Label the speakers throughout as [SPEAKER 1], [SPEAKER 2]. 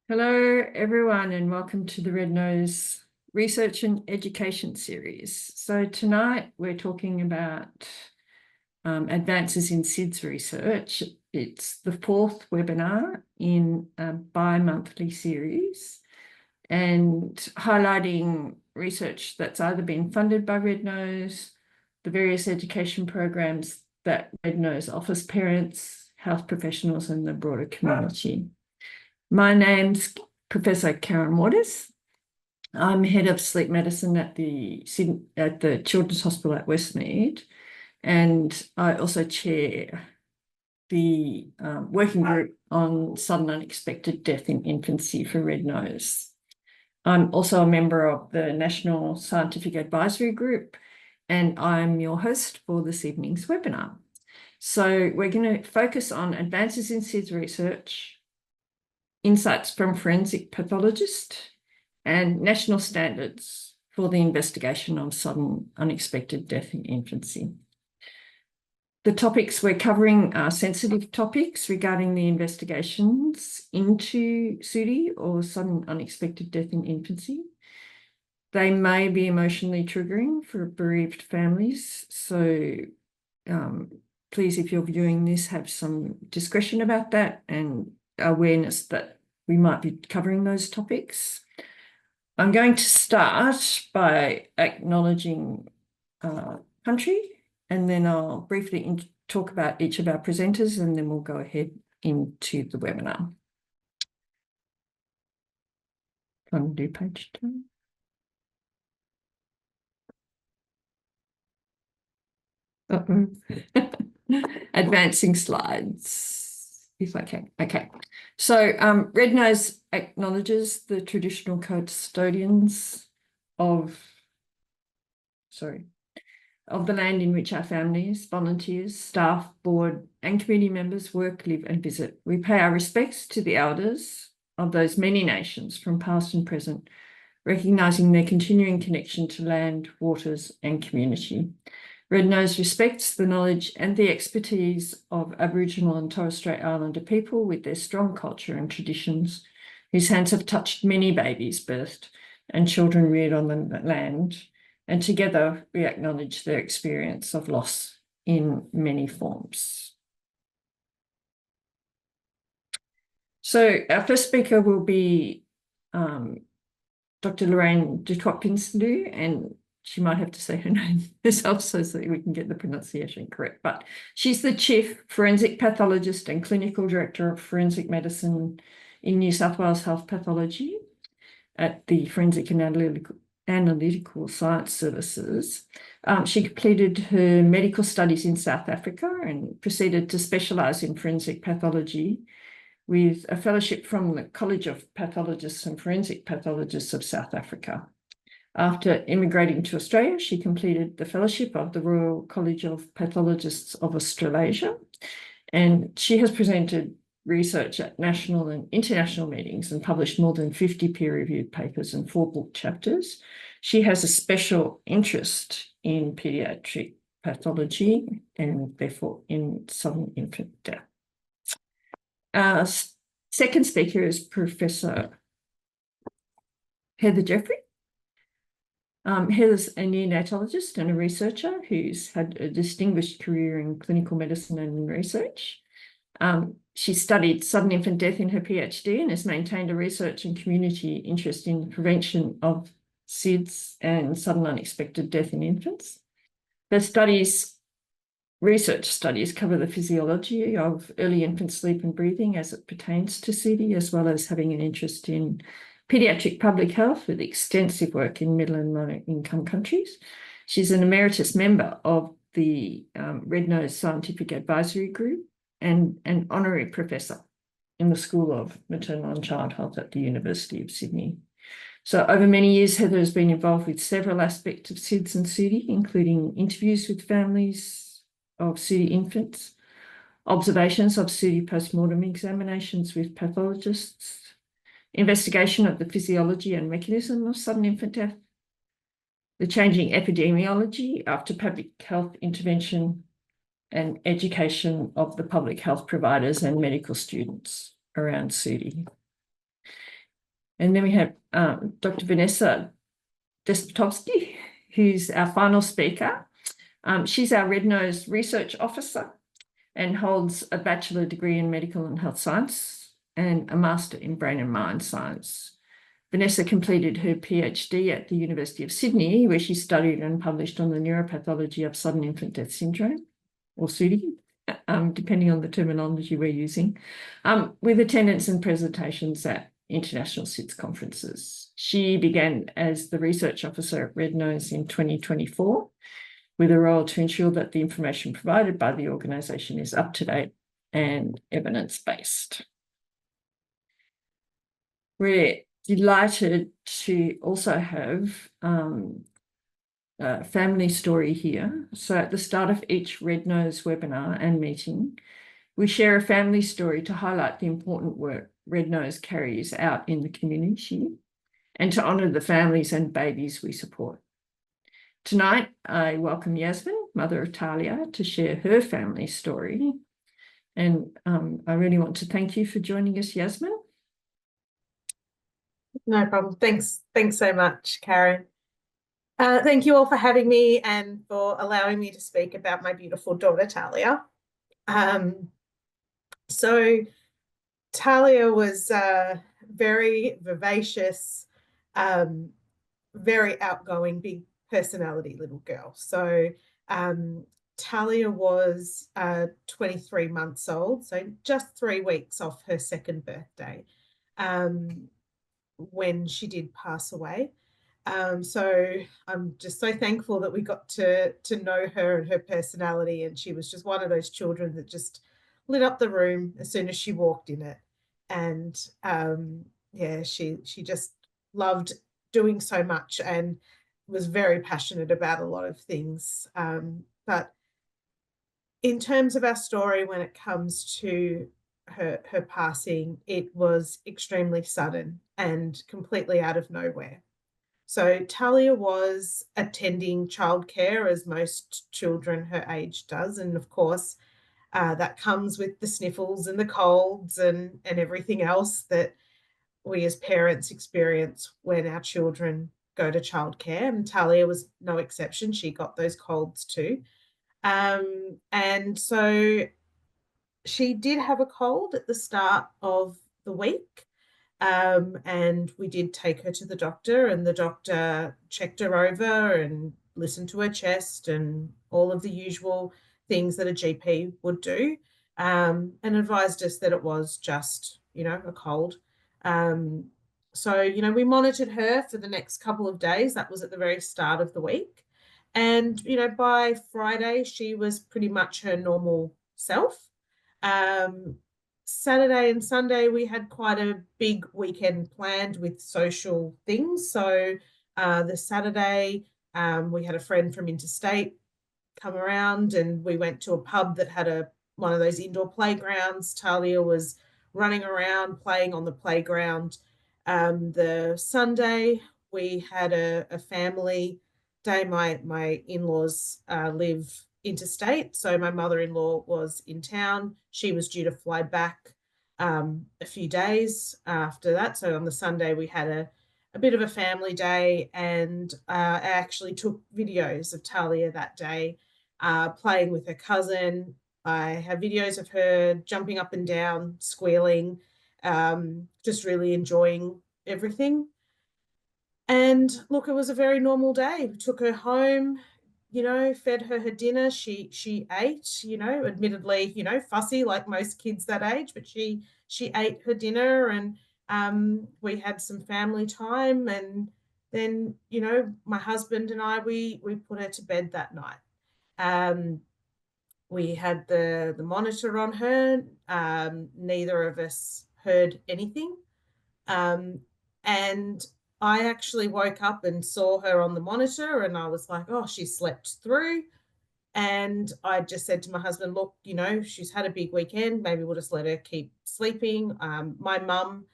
[SPEAKER 1] Hello, everyone, and welcome to the Red Nose Research and Education Series. So tonight we're talking about advances in SIDS research. It's the fourth webinar in a bi-monthly series and highlighting research that's either been funded by Red Nose, the various education programs that Red Nose offers parents, health professionals, and the broader community. My name's Professor Karen Waters. I'm head of sleep medicine at the Children's Hospital at Westmead, and I also chair the working group on sudden unexpected death in infancy for Red Nose. I'm also a member of the National Scientific Advisory Group, and I'm your host for this evening's webinar. So we're going to focus on advances in SIDS research, insights from forensic pathologist, and national standards for the investigation of sudden unexpected death in infancy. The topics we're covering are sensitive topics regarding the investigations into SUDI or sudden unexpected death in infancy. They may be emotionally triggering for bereaved families, so please, if you're viewing this, have some discretion about that and awareness that we might be covering those topics. I'm going to start by acknowledging country, and then I'll briefly talk about each of our presenters, and then we'll go ahead into the webinar. Can I do page 2? Advancing slides, if I can. Okay. So Red Nose acknowledges the traditional custodians of the land in which our families, volunteers, staff, board, and community members work, live, and visit. We pay our respects to the elders of those many nations from past and present, recognising their continuing connection to land, waters, and community. Red Nose respects the knowledge and the expertise of Aboriginal and Torres Strait Islander people with their strong culture and traditions, whose hands have touched many babies birthed and children reared on the land, and together we acknowledge their experience of loss in many forms. So our first speaker will be Dr. Lorraine du Toit Prinsloo, and she might have to say her name herself so that we can get the pronunciation correct. But she's the Chief Forensic Pathologist and Clinical Director of Forensic Medicine in New South Wales Health Pathology at the Forensic and Analytical Science Services. She completed her medical studies in South Africa and proceeded to specialise in forensic pathology with a fellowship from the College of Pathologists and Forensic Pathologists of South Africa. After immigrating to Australia, she completed the fellowship of the Royal College of Pathologists of Australasia, and she has presented research at national and international meetings and published more than 50 peer-reviewed papers and 4 book chapters. She has a special interest in paediatric pathology and therefore in sudden infant death. Our second speaker is Professor Heather Jeffery. Heather's a neonatologist and a researcher who's had a distinguished career in clinical medicine and research. She studied sudden infant death in her PhD and has maintained a research and community interest in the prevention of SIDS and sudden unexpected death in infants. Her research studies cover the physiology of early infant sleep and breathing as it pertains to SUDI, as well as having an interest in paediatric public health with extensive work in middle and low-income countries. She's an emeritus member of the Red Nose Scientific Advisory Group and an honorary professor in the School of Maternal and Child Health at the University of Sydney. So over many years, Heather has been involved with several aspects of SIDS and SUDI, including interviews with families of SUDI infants, observations of SUDI postmortem examinations with pathologists, investigation of the physiology and mechanism of sudden infant death, the changing epidemiology after public health intervention, and education of the public health providers and medical students around SUDI. And then we have Dr. Vanessa Despotovski, who's our final speaker. She's our Red Nose Research Officer and holds a bachelor degree in medical and health science and a master in brain and mind science. Vanessa completed her PhD at the University of Sydney, where she studied and published on the neuropathology of sudden infant death syndrome, or SUDI, depending on the terminology we're using, with attendance and presentations at international SIDS conferences. She began as the research officer at Red Nose in 2024, with a role to ensure that the information provided by the organisation is up to date and evidence-based. We're delighted to also have a family story here. So at the start of each Red Nose webinar and meeting, we share a family story to highlight the important work Red Nose carries out in the community and to honour the families and babies we support. Tonight, I welcome Yasmin, mother of Talia, to share her family story. And I really want to thank you for joining us, Yasmin.
[SPEAKER 2] No problem. Thanks so much, Karen. Thank you all for having me and for allowing me to speak about my beautiful daughter, Talia. So Talia was a very vivacious, very outgoing, big personality little girl. So Talia was 23 months old, so just 3 weeks off her second birthday when she did pass away. So I'm just so thankful that we got to know her and her personality, and she was just one of those children that just lit up the room as soon as she walked in it. And yeah, she just loved doing so much and was very passionate about a lot of things. But in terms of our story, when it comes to her passing, it was extremely sudden and completely out of nowhere. So Talia was attending childcare, as most children her age does, and of course that comes with the sniffles and the colds and everything else that we as parents experience when our children go to childcare, and Talia was no exception. She got those colds too. And so she did have a cold at the start of the week. And we did take her to the doctor, and the doctor checked her over and listened to her chest and all of the usual things that a GP would do, and advised us that it was just, a cold. So, we monitored her for the next couple of days. That was at the very start of the week. And, by Friday, she was pretty much her normal self. Saturday and Sunday, we had quite a big weekend planned with social things. So the Saturday, we had a friend from interstate come around, and we went to a pub that had one of those indoor playgrounds. Talia was running around playing on the playground. The Sunday, we had a family day. My in-laws live interstate, so my mother-in-law was in town. She was due to fly back a few days after that. So on the Sunday, we had a bit of a family day, and I actually took videos of Talia that day playing with her cousin. I have videos of her jumping up and down, squealing, just really enjoying everything. And look, it was a very normal day. We took her home, fed her dinner. She ate, admittedly, fussy like most kids that age, but she ate her dinner, and we had some family time. And then, my husband and I, we put her to bed that night. We had the monitor on her. Neither of us heard anything. And I actually woke up and saw her on the monitor, and I was like, oh, she slept through. And I just said to my husband, look, she's had a big weekend. Maybe we'll just let her keep sleeping. My mum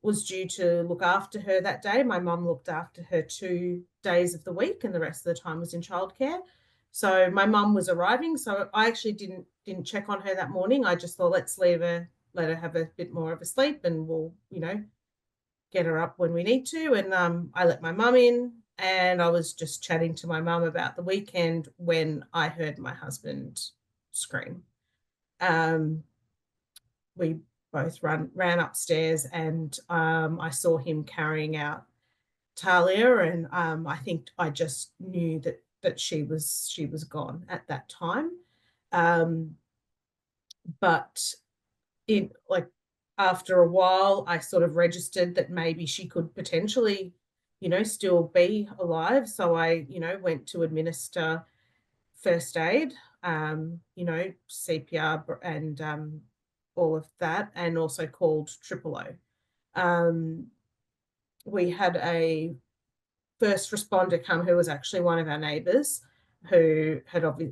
[SPEAKER 2] was due to look after her that day. My mum looked after her 2 days of the week, and the rest of the time was in childcare. So my mum was arriving. So I actually didn't check on her that morning. I just thought, let's let her have a bit more of a sleep, and we'll, get her up when we need to. And I let my mum in, and I was just chatting to my mum about the weekend when I heard my husband scream. We both ran upstairs, and I saw him carrying out Talia, and I think I just knew that she was gone at that time. But in like after a while, I sort of registered that maybe she could potentially, still be alive. So I, went to administer first aid, CPR and all of that, and also called 000. We had a first responder come who was actually one of our neighbours, who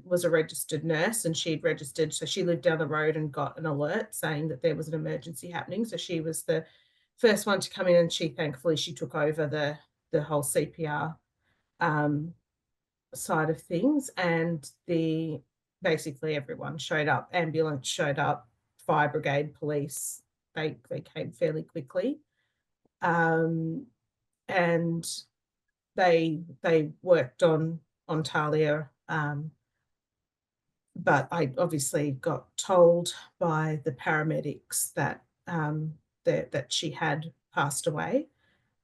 [SPEAKER 2] was a registered nurse, and she'd registered, so she lived down the road and got an alert saying that there was an emergency happening. So she was the first one to come in, and thankfully she took over the whole CPR side of things. And basically everyone showed up. Ambulance showed up, fire brigade, police. They came fairly quickly, and they worked on Talia, but I obviously got told by the paramedics that that she had passed away.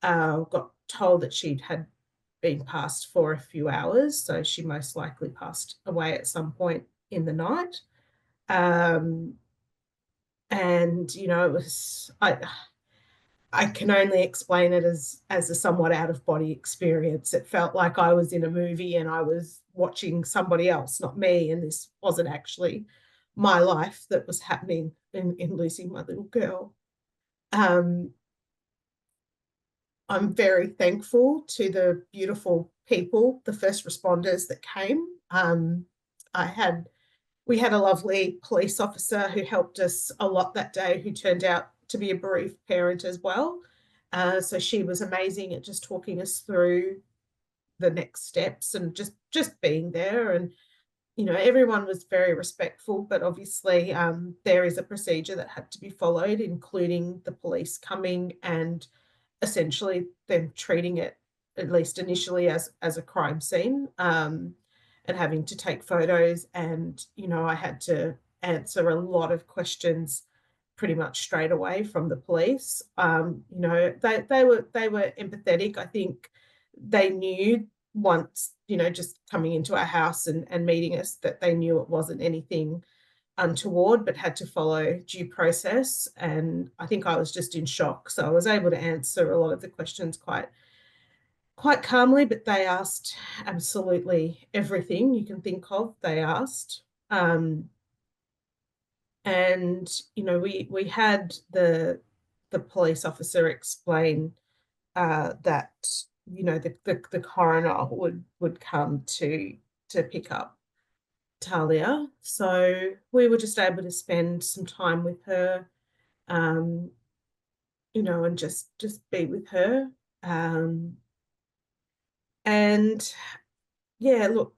[SPEAKER 2] Got told that she had been passed for a few hours, so she most likely passed away at some point in the night. And it was I can only explain it as a somewhat out of body experience. It felt like I was in a movie and I was watching somebody else, not me. And this wasn't actually my life that was happening in losing my little girl. I'm very thankful to the beautiful people, the first responders that came. We had a lovely police officer who helped us a lot that day, who turned out to be a bereaved parent as well. So she was amazing at just talking us through the next steps and just being there. And, everyone was very respectful, but obviously there is a procedure that had to be followed, including the police coming and essentially them treating it, at least initially, as a crime scene, and having to take photos. And, I had to answer a lot of questions pretty much straight away from the police. They were empathetic. I think they knew once, just coming into our house and meeting us, that they knew it wasn't anything untoward, but had to follow due process. And I think I was just in shock. So I was able to answer a lot of the questions quite calmly, but they asked absolutely everything you can think of. They asked. And we had the police officer explain that the coroner would come to pick up Talia. So we were just able to spend some time with her, and just be with her. And yeah, look,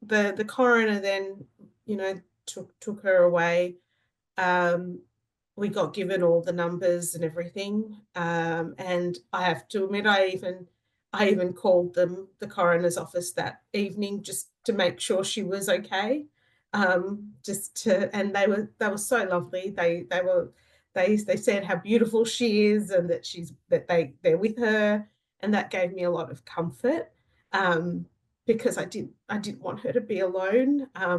[SPEAKER 2] the coroner then took her away. We got given all the numbers and everything, and I have to admit, I even called the coroner's office that evening just to make sure she was okay. And they were so lovely. They said how beautiful she is, and that they're with her, and that gave me a lot of comfort, because I didn't want her to be alone. I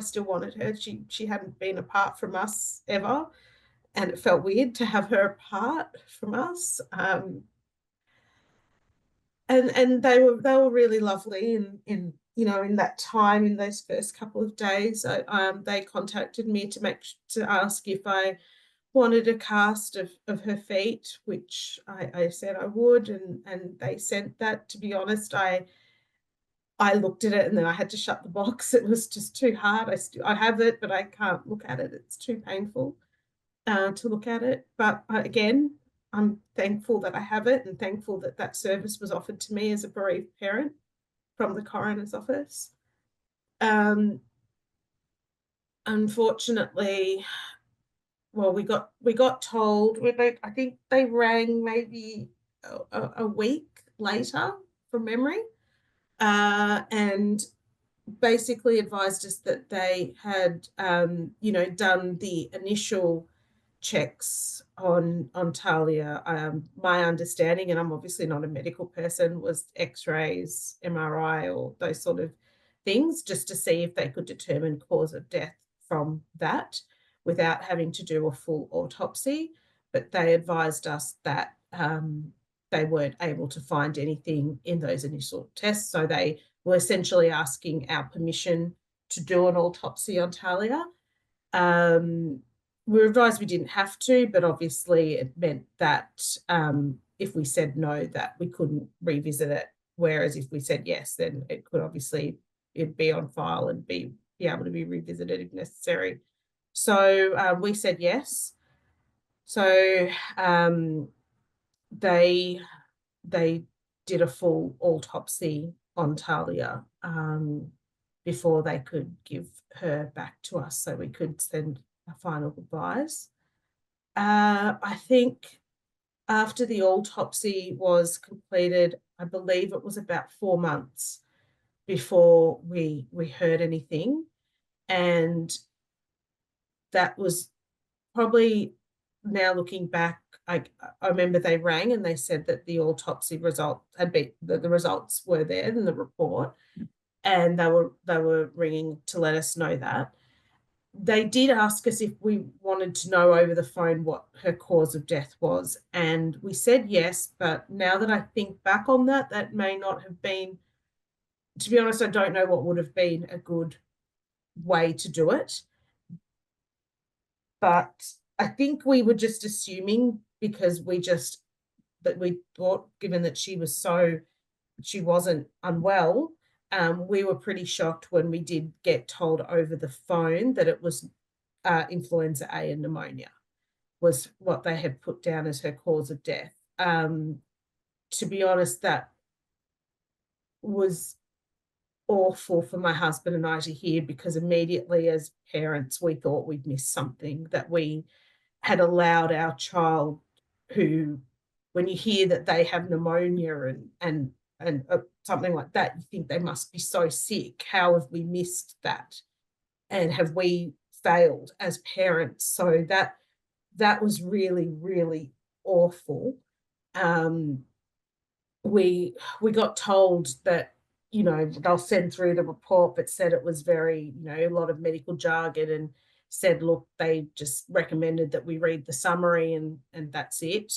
[SPEAKER 2] still wanted her. She hadn't been apart from us ever, and it felt weird to have her apart from us. And they were really lovely in that time, in those first couple of days. They contacted me to ask if I wanted a cast of her feet, which I said I would, and they sent that. To be honest, I looked at it and then I had to shut the box. It was just too hard. I have it, but I can't look at it. It's too painful to look at it. But again, I'm thankful that I have it, and thankful that service was offered to me as a bereaved parent from the coroner's office. Unfortunately, well, we got told, I think they rang maybe a week later from memory, and basically advised us that they had, done the initial checks on Talia. My understanding, and I'm obviously not a medical person, was X-rays, MRI, or those sort of things, just to see if they could determine cause of death from that without having to do a full autopsy. But they advised us that they weren't able to find anything in those initial tests, so they were essentially asking our permission to do an autopsy on Talia. We were advised we didn't have to, but obviously it meant that if we said no, that we couldn't revisit it. Whereas if we said yes, then it could obviously it'd be on file and be able to be revisited if necessary. So we said yes. So they did a full autopsy on Talia before they could give her back to us, so we could send a final goodbyes. I think after the autopsy was completed, I believe it was about 4 months before we heard anything, and that was probably, now looking back, I remember they rang and they said that the autopsy result had been, that the results were there in the report, and they were ringing to let us know that. They did ask us if we wanted to know over the phone what her cause of death was, and we said yes. But now that I think back on that, that may not have been, to be honest, I don't know what would have been a good way to do it. But I think we were just assuming, because we thought, given that she wasn't unwell, we were pretty shocked when we did get told over the phone that it was influenza A and pneumonia was what they had put down as her cause of death. To be honest, that was awful for my husband and I to hear, because immediately as parents we thought we'd missed something, that we had allowed our child, who, when you hear that they have pneumonia and something like that, you think they must be so sick. How have we missed that? And have we failed as parents? So that was really, really awful. We got told that, they'll send through the report, but said it was very, a lot of medical jargon, and said, look, they just recommended that we read the summary and that's it.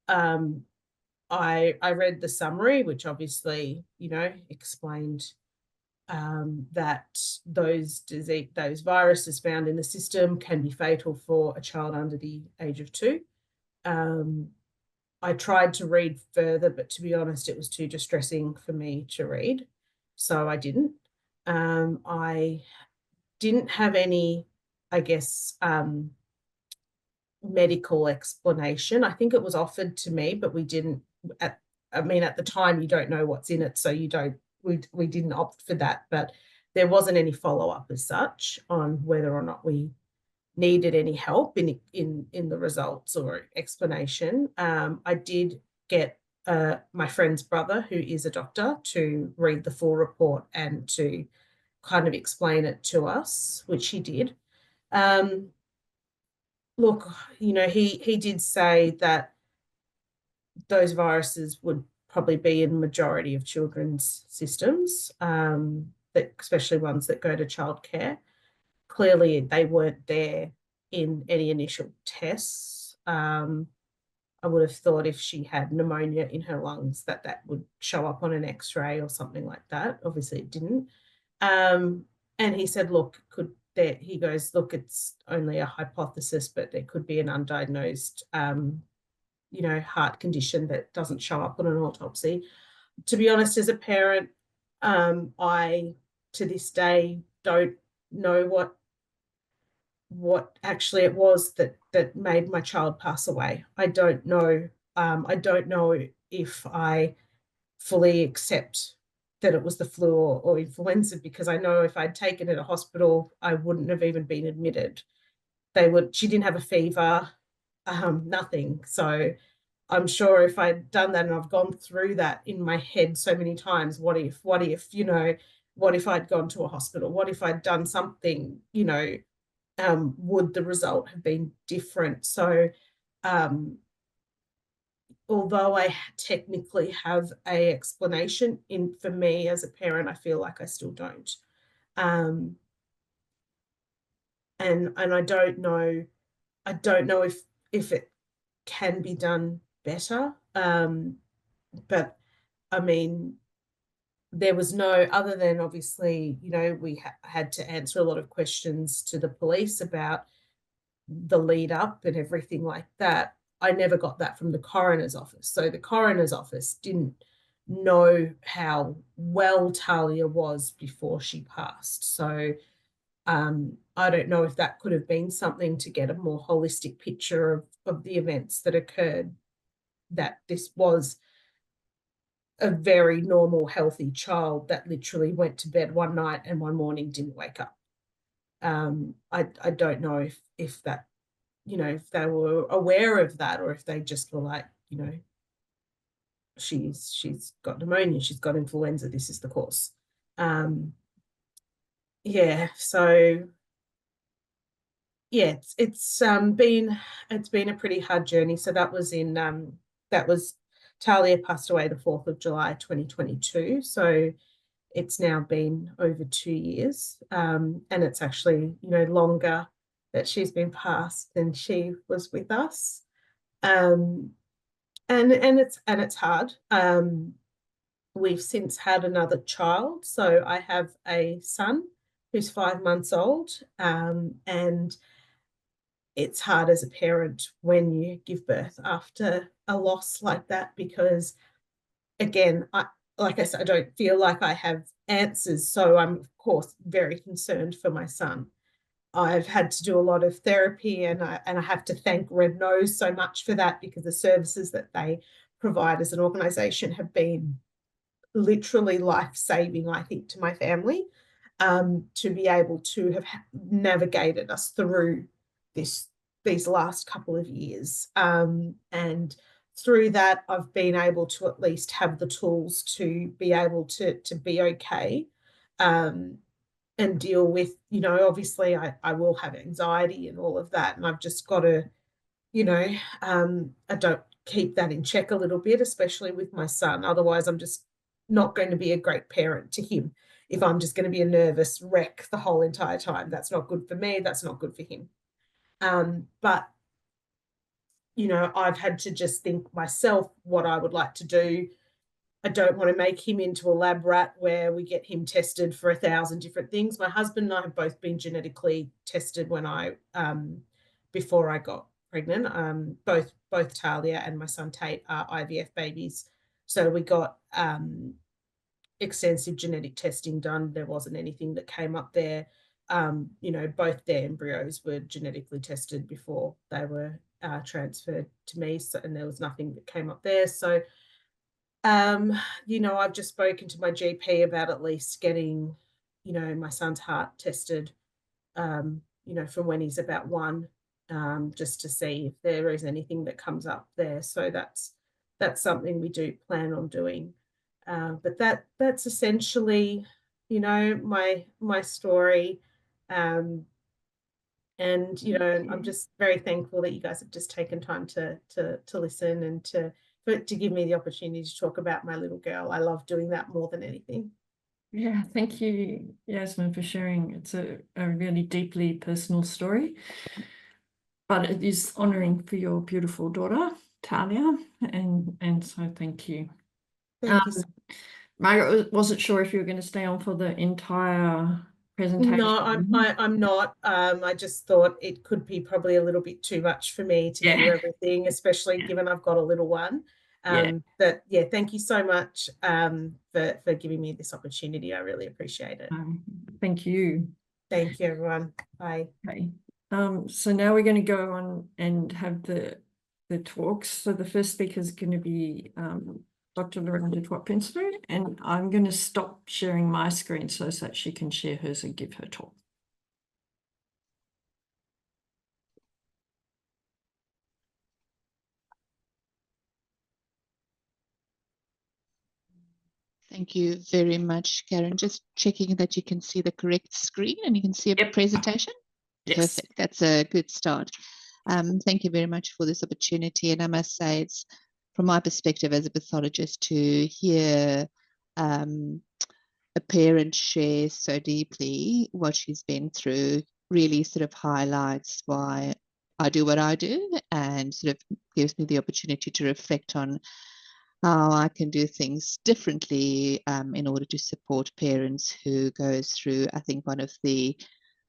[SPEAKER 2] I read the summary, which obviously, explained that those viruses found in the system can be fatal for a child under the age of 2. I tried to read further, but to be honest, it was too distressing for me to read, so I didn't. I didn't have any, I guess, medical explanation. I think it was offered to me, but we didn't. At the time, you don't know what's in it, so you don't. We didn't opt for that, but there wasn't any follow-up as such on whether or not we needed any help in the results or explanation. I did get my friend's brother, who is a doctor, to read the full report and to kind of explain it to us, which he did. Look, he did say that those viruses would probably be in the majority of children's systems, that especially ones that go to childcare. Clearly, they weren't there in any initial tests. I would have thought if she had pneumonia in her lungs, that would show up on an X-ray or something like that. Obviously, it didn't. And he said, look, he goes, look, it's only a hypothesis, but there could be an undiagnosed, heart condition that doesn't show up on an autopsy. To be honest, as a parent, I, to this day, don't know what actually it was that made my child pass away. I don't know. I don't know if I fully accept that it was the flu or influenza, because I know if I'd taken it to hospital, I wouldn't have even been admitted. she didn't have a fever, nothing. So I'm sure if I'd done that, and I've gone through that in my head so many times, what if, what if I'd gone to a hospital? What if I'd done something, would the result have been different? So although I technically have a explanation, for me as a parent, I feel like I still don't. And I don't know if it can be done better. But I mean, there was no, other than obviously, we had to answer a lot of questions to the police about the lead up and everything like that. I never got that from the coroner's office. So the coroner's office didn't know how well Talia was before she passed. So I don't know if that could have been something to get a more holistic picture of the events that occurred, that this was a very normal, healthy child that literally went to bed one night and one morning didn't wake up. I don't know if that, if they were aware of that, or if they just were like, she's got pneumonia, she's got influenza, this is the cause. Yeah, so yeah, it's been a pretty hard journey. So that was Talia passed away the 4th of July 2022. So it's now been over 2 years, and it's actually longer that she's been passed than she was with us. And it's hard. We've since had another child, so I have a son who's 5 months old, and it's hard as a parent when you give birth after a loss like that, because again, like I said, I don't feel like I have answers. So I'm, of course, very concerned for my son. I've had to do a lot of therapy, and I have to thank Red Nose so much for that, because the services that they provide as an organisation have been literally life-saving, I think, to my family, to be able to have navigated us through these last couple of years. And through that, I've been able to at least have the tools to be able to be okay, and deal with, obviously I will have anxiety and all of that. And I've just got to, I don't keep that in check a little bit, especially with my son. Otherwise, I'm just not going to be a great parent to him if I'm just going to be a nervous wreck the whole entire time. That's not good for me. That's not good for him. But I've had to just think myself what I would like to do. I don't want to make him into a lab rat where we get him tested for 1,000 different things. My husband and I have both been genetically tested before I got pregnant. Both Talia and my son Tate are IVF babies. So we got extensive genetic testing done. There wasn't anything that came up there. Both their embryos were genetically tested before they were transferred to me, and there was nothing that came up there. So I've just spoken to my GP about at least getting my son's heart tested from when he's about 1, just to see if there is anything that comes up there. So that's something we do plan on doing. But that's essentially my story. And I'm just very thankful that you guys have just taken time to listen, and to give me the opportunity to talk about my little girl. I love doing that more than anything.
[SPEAKER 1] Yeah, thank you, Yasmin, for sharing. It's a really deeply personal story, but it is honouring for your beautiful daughter, Talia, and so thank you.
[SPEAKER 2] Thank you.
[SPEAKER 1] Margaret wasn't sure if you were going to stay on for the entire presentation.
[SPEAKER 2] No, I'm not. I just thought it could be probably a little bit too much for me to hear everything, especially given I've got a little one. But yeah, thank you so much for giving me this opportunity. I really appreciate it.
[SPEAKER 1] Thank you.
[SPEAKER 2] Thank you, everyone. Bye.
[SPEAKER 1] Okay. So now we're going to go on and have the talks. So the first speaker is going to be Dr. Lorraine du Toit Prinsloo, and I'm going to stop sharing my screen so that she can share hers and give her talk.
[SPEAKER 3] Thank you very much, Karen. Just checking that you can see the correct screen and you can see a
[SPEAKER 1] Yep.
[SPEAKER 3] presentation.
[SPEAKER 1] Yes.
[SPEAKER 3] Perfect. That's a good start. Thank you very much for this opportunity. And I must say, it's from my perspective as a pathologist to hear a parent share so deeply what she's been through really sort of highlights why I do what I do, and sort of gives me the opportunity to reflect on how I can do things differently in order to support parents who go through, I think, one of the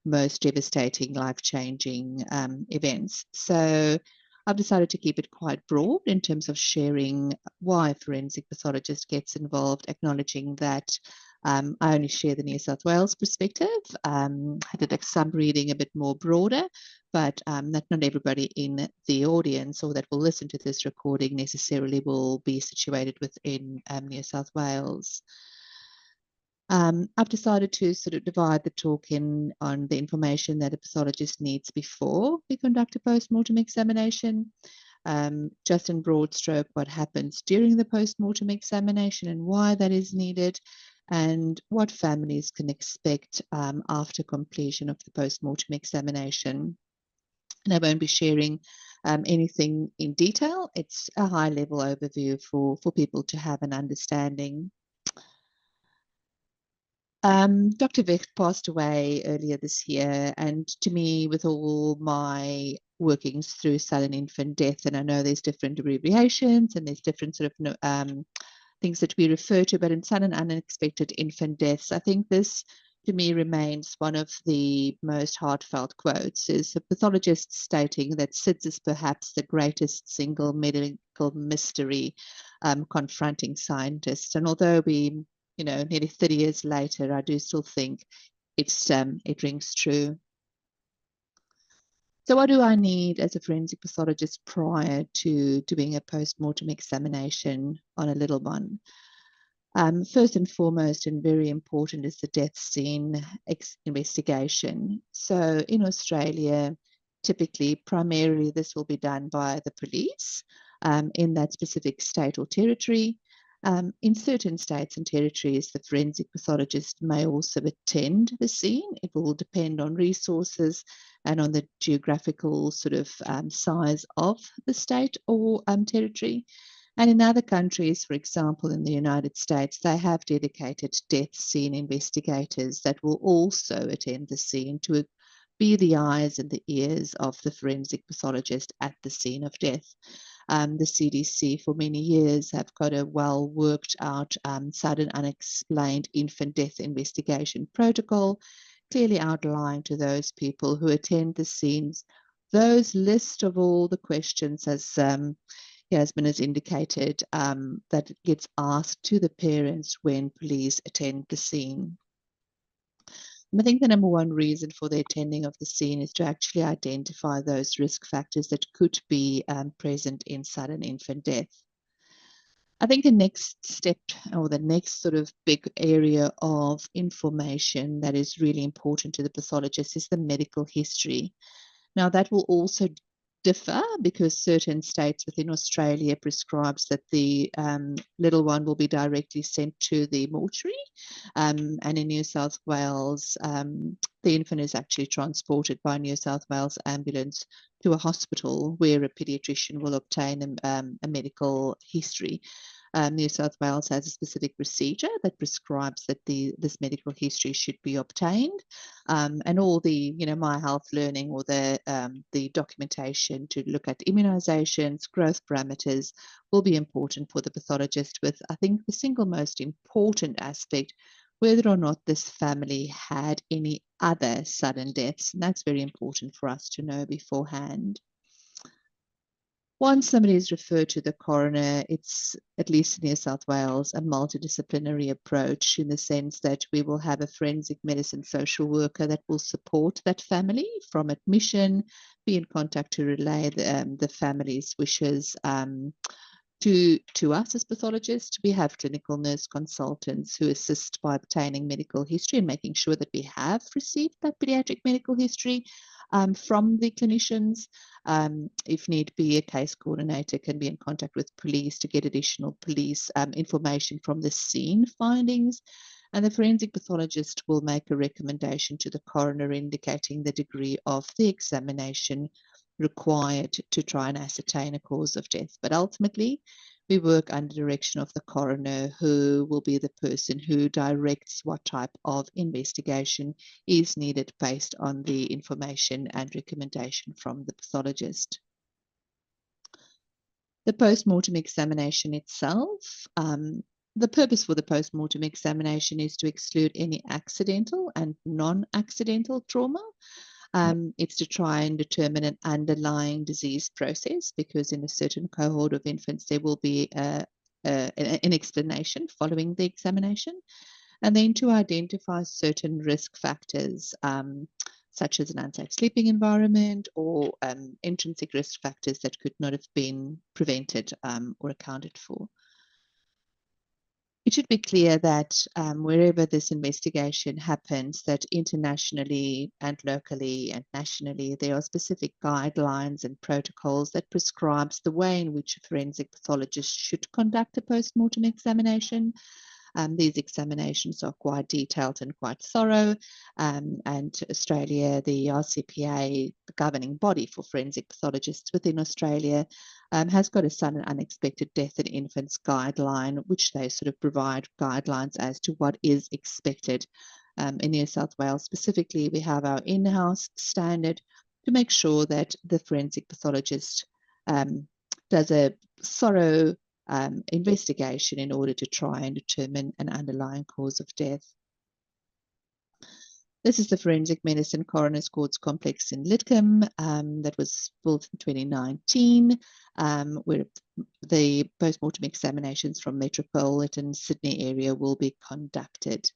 [SPEAKER 3] most devastating, life-changing events. So I've decided to keep it quite broad in terms of sharing why a forensic pathologist gets involved, acknowledging that I only share the New South Wales perspective. I did some reading a bit more broader, but that not everybody in the audience or that will listen to this recording necessarily will be situated within New South Wales. I've decided to sort of divide the talk on the information that a pathologist needs before we conduct a post-mortem examination, just in broad stroke what happens during the post-mortem examination and why that is needed, and what families can expect after completion of the post-mortem examination. And I won't be sharing anything in detail. It's a high-level overview for people to have an understanding. Dr. Vecht passed away earlier this year, and to me, with all my workings through sudden infant death, and I know there's different abbreviations and there's different sort of things that we refer to, but in sudden unexpected infant deaths, I think this to me remains one of the most heartfelt quotes, is a pathologist stating that SIDS is perhaps the greatest single medical mystery confronting scientists. And although we, nearly 30 years later, I do still think it rings true. So what do I need as a forensic pathologist prior to doing a post-mortem examination on a little one? First and foremost, and very important, is the death scene investigation. So in Australia, typically, primarily, this will be done by the police in that specific state or territory. In certain states and territories, the forensic pathologist may also attend the scene. It will depend on resources and on the geographical sort of size of the state or territory. And in other countries, for example, in the United States, they have dedicated death scene investigators that will also attend the scene to be the eyes and the ears of the forensic pathologist at the scene of death. The CDC for many years have got a well worked out sudden unexplained infant death investigation protocol, clearly outlined to those people who attend the scenes those list of all the questions, as Yasmin has indicated, that gets asked to the parents when police attend the scene. And I think the number one reason for the attending of the scene is to actually identify those risk factors that could be present in sudden infant death. I think the next step, or the next sort of big area of information that is really important to the pathologist, is the medical history. Now, that will also differ because certain states within Australia prescribes that the little one will be directly sent to the mortuary, and in New South Wales, the infant is actually transported by New South Wales ambulance to a hospital where a paediatrician will obtain a medical history. New South Wales has a specific procedure that prescribes that this medical history should be obtained, and all the My Health learning or the documentation to look at immunizations, growth parameters will be important for the pathologist. With, I think, the single most important aspect, whether or not this family had any other sudden deaths, and that's very important for us to know beforehand. Once somebody is referred to the coroner, it's, at least in New South Wales, a multidisciplinary approach in the sense that we will have a forensic medicine social worker that will support that family from admission, be in contact to relay the family's wishes to us as pathologists. We have clinical nurse consultants who assist by obtaining medical history and making sure that we have received that pediatric medical history. from the clinicians. If need be, a case coordinator can be in contact with police to get additional police information from the scene findings. And the forensic pathologist will make a recommendation to the coroner indicating the degree of the examination required to try and ascertain a cause of death. But ultimately, we work under direction of the coroner, who will be the person who directs what type of investigation is needed based on the information and recommendation from the pathologist. The post-mortem examination itself, the purpose for the post-mortem examination is to exclude any accidental and non-accidental trauma. It's to try and determine an underlying disease process, because in a certain cohort of infants, there will be an explanation following the examination. And then to identify certain risk factors, such as an unsafe sleeping environment or intrinsic risk factors that could not have been prevented or accounted for. It should be clear that wherever this investigation happens, that internationally and locally and nationally, there are specific guidelines and protocols that prescribes the way in which a forensic pathologist should conduct a post-mortem examination. These examinations are quite detailed and quite thorough, and Australia, the RCPA, the governing body for forensic pathologists within Australia, has got a sudden unexpected death in infants guideline, which they sort of provide guidelines as to what is expected. In New South Wales specifically, we have our in-house standard to make sure that the forensic pathologist does a thorough investigation in order to try and determine an underlying cause of death. This is the Forensic Medicine Coroner's Courts Complex in Lidcombe that was built in 2019, where the post-mortem examinations from metropolitan Sydney area will be conducted.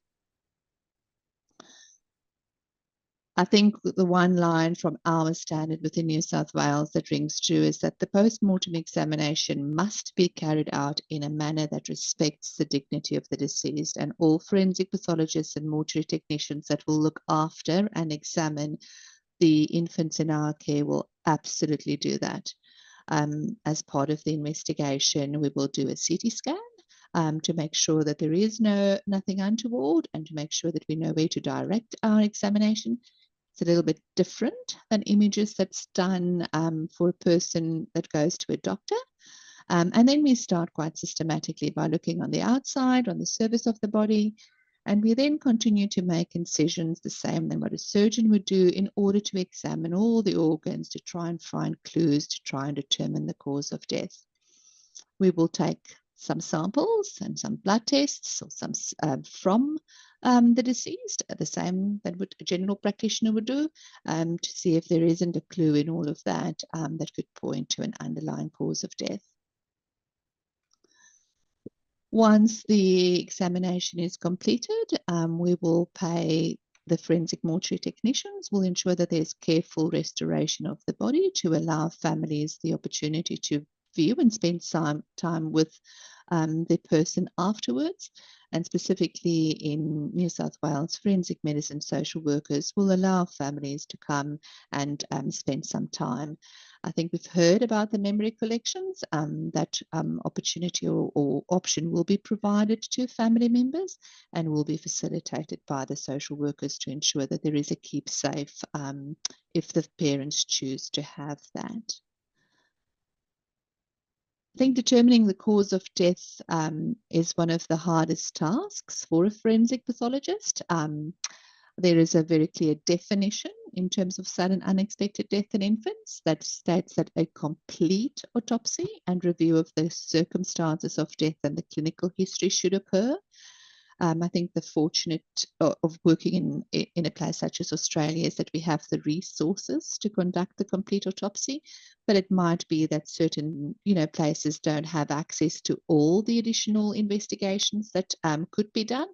[SPEAKER 3] I think the one line from our standard within New South Wales that rings true is that the post-mortem examination must be carried out in a manner that respects the dignity of the deceased, and all forensic pathologists and mortuary technicians that will look after and examine the infants in our care will absolutely do that. As part of the investigation, we will do a CT scan to make sure that there is nothing untoward, and to make sure that we know where to direct our examination. It's a little bit different than images that's done for a person that goes to a doctor. And then we start quite systematically by looking on the outside, on the surface of the body, and we then continue to make incisions the same than what a surgeon would do in order to examine all the organs to try and find clues to try and determine the cause of death. We will take some samples and some blood tests or some from the deceased, the same that what a general practitioner would do, to see if there isn't a clue in all of that that could point to an underlying cause of death. Once the examination is completed, we will pay the forensic mortuary technicians, will ensure that there's careful restoration of the body to allow families the opportunity to view and spend some time with the person afterwards. And specifically in New South Wales, forensic medicine social workers will allow families to come and spend some time. I think we've heard about the memory collections. That opportunity or option will be provided to family members and will be facilitated by the social workers to ensure that there is a keep safe if the parents choose to have that. I think determining the cause of death is one of the hardest tasks for a forensic pathologist. There is a very clear definition in terms of sudden unexpected death in infants that states that a complete autopsy and review of the circumstances of death and the clinical history should occur. I think the fortunate of working in a place such as Australia is that we have the resources to conduct the complete autopsy, but it might be that certain places don't have access to all the additional investigations that could be done.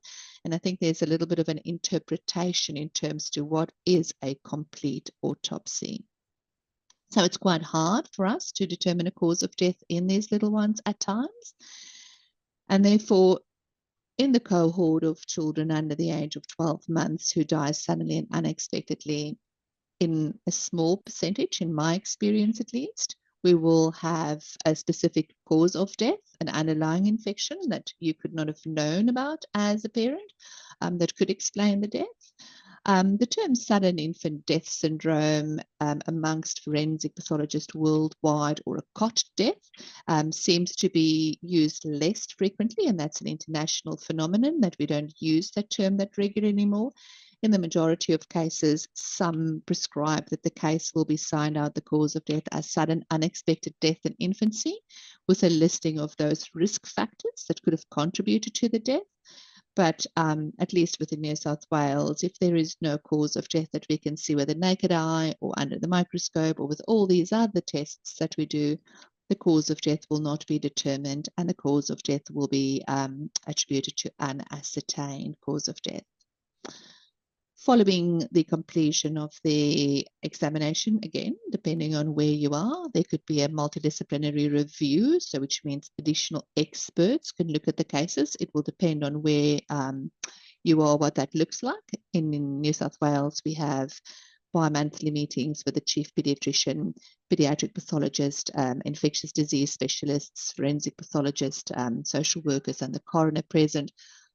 [SPEAKER 3] And I think there's a little bit of an interpretation in terms to what is a complete autopsy. So it's quite hard for us to determine a cause of death in these little ones at times. And therefore, in the cohort of children under the age of 12 months who die suddenly and unexpectedly, in a small percentage, in my experience at least, we will have a specific cause of death, an underlying infection that you could not have known about as a parent, that could explain the death. The term sudden infant death syndrome amongst forensic pathologists worldwide, or a cot death, seems to be used less frequently, and that's an international phenomenon that we don't use that term that regularly anymore. In the majority of cases, some prescribe that the case will be signed out the cause of death as sudden unexpected death in infancy, with a listing of those risk factors that could have contributed to the death. But at least within New South Wales, if there is no cause of death that we can see with the naked eye or under the microscope or with all these other tests that we do, the cause of death will not be determined, and the cause of death will be attributed to unascertained cause of death. Following the completion of the examination, again, depending on where you are, there could be a multidisciplinary review, so which means additional experts can look at the cases. It will depend on where you are, what that looks like. In New South Wales, we have bi-monthly meetings with the chief pediatrician, pediatric pathologist, infectious disease specialists, forensic pathologist, social workers, and the coroner present,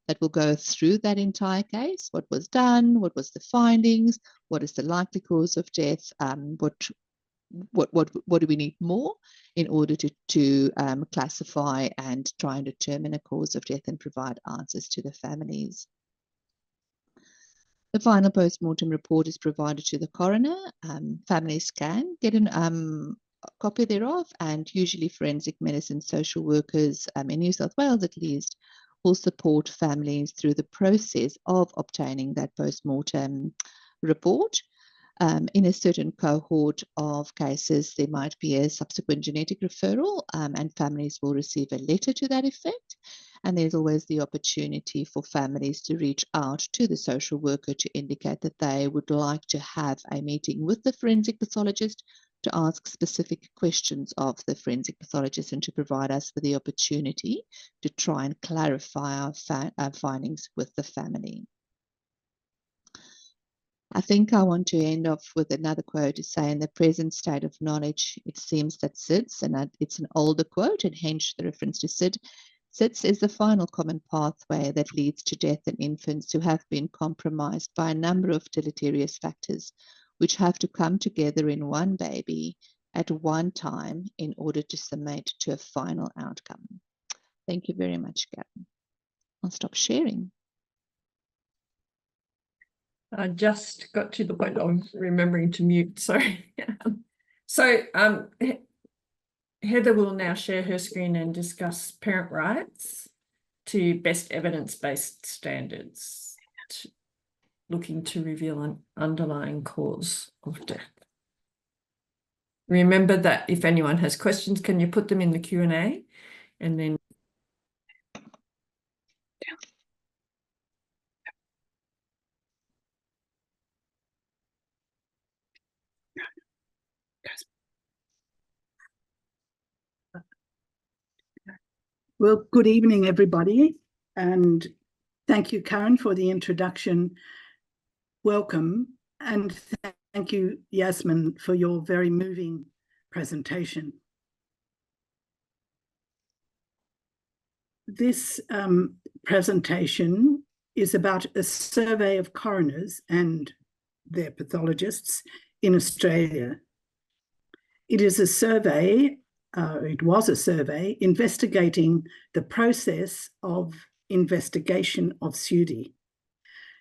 [SPEAKER 3] that will go through that entire case. What was done? What was the findings? What is the likely cause of death? What do we need more in order to classify and try and determine a cause of death and provide answers to the families? The final post-mortem report is provided to the coroner. Families can get a copy thereof, and usually forensic medicine social workers in New South Wales at least will support families through the process of obtaining that post-mortem report. In a certain cohort of cases, there might be a subsequent genetic referral, and families will receive a letter to that effect. And there's always the opportunity for families to reach out to the social worker to indicate that they would like to have a meeting with the forensic pathologist to ask specific questions of the forensic pathologist and to provide us with the opportunity to try and clarify our findings with the family. I think I want to end off with another quote to say, in the present state of knowledge, it seems that SIDS, and it's an older quote and hence the reference to SID, SIDS is the final common pathway that leads to death in infants who have been compromised by a number of deleterious factors, which have to come together in one baby at one time in order to summate to a final outcome. Thank you very much, Gavin. I'll stop sharing.
[SPEAKER 1] I just got to the point of remembering to mute, sorry. Heather will now share her screen and discuss parent rights to best evidence-based standards, looking to reveal an underlying cause of death. Remember that if anyone has questions, can you put them in the Q&A, and then
[SPEAKER 4] Well, good evening, everybody, and thank you, Karen, for the introduction. Welcome, and thank you, Yasmin, for your very moving presentation. This presentation is about a survey of coroners and their pathologists in Australia. It is a survey. It was a survey investigating the process of investigation of SUDI.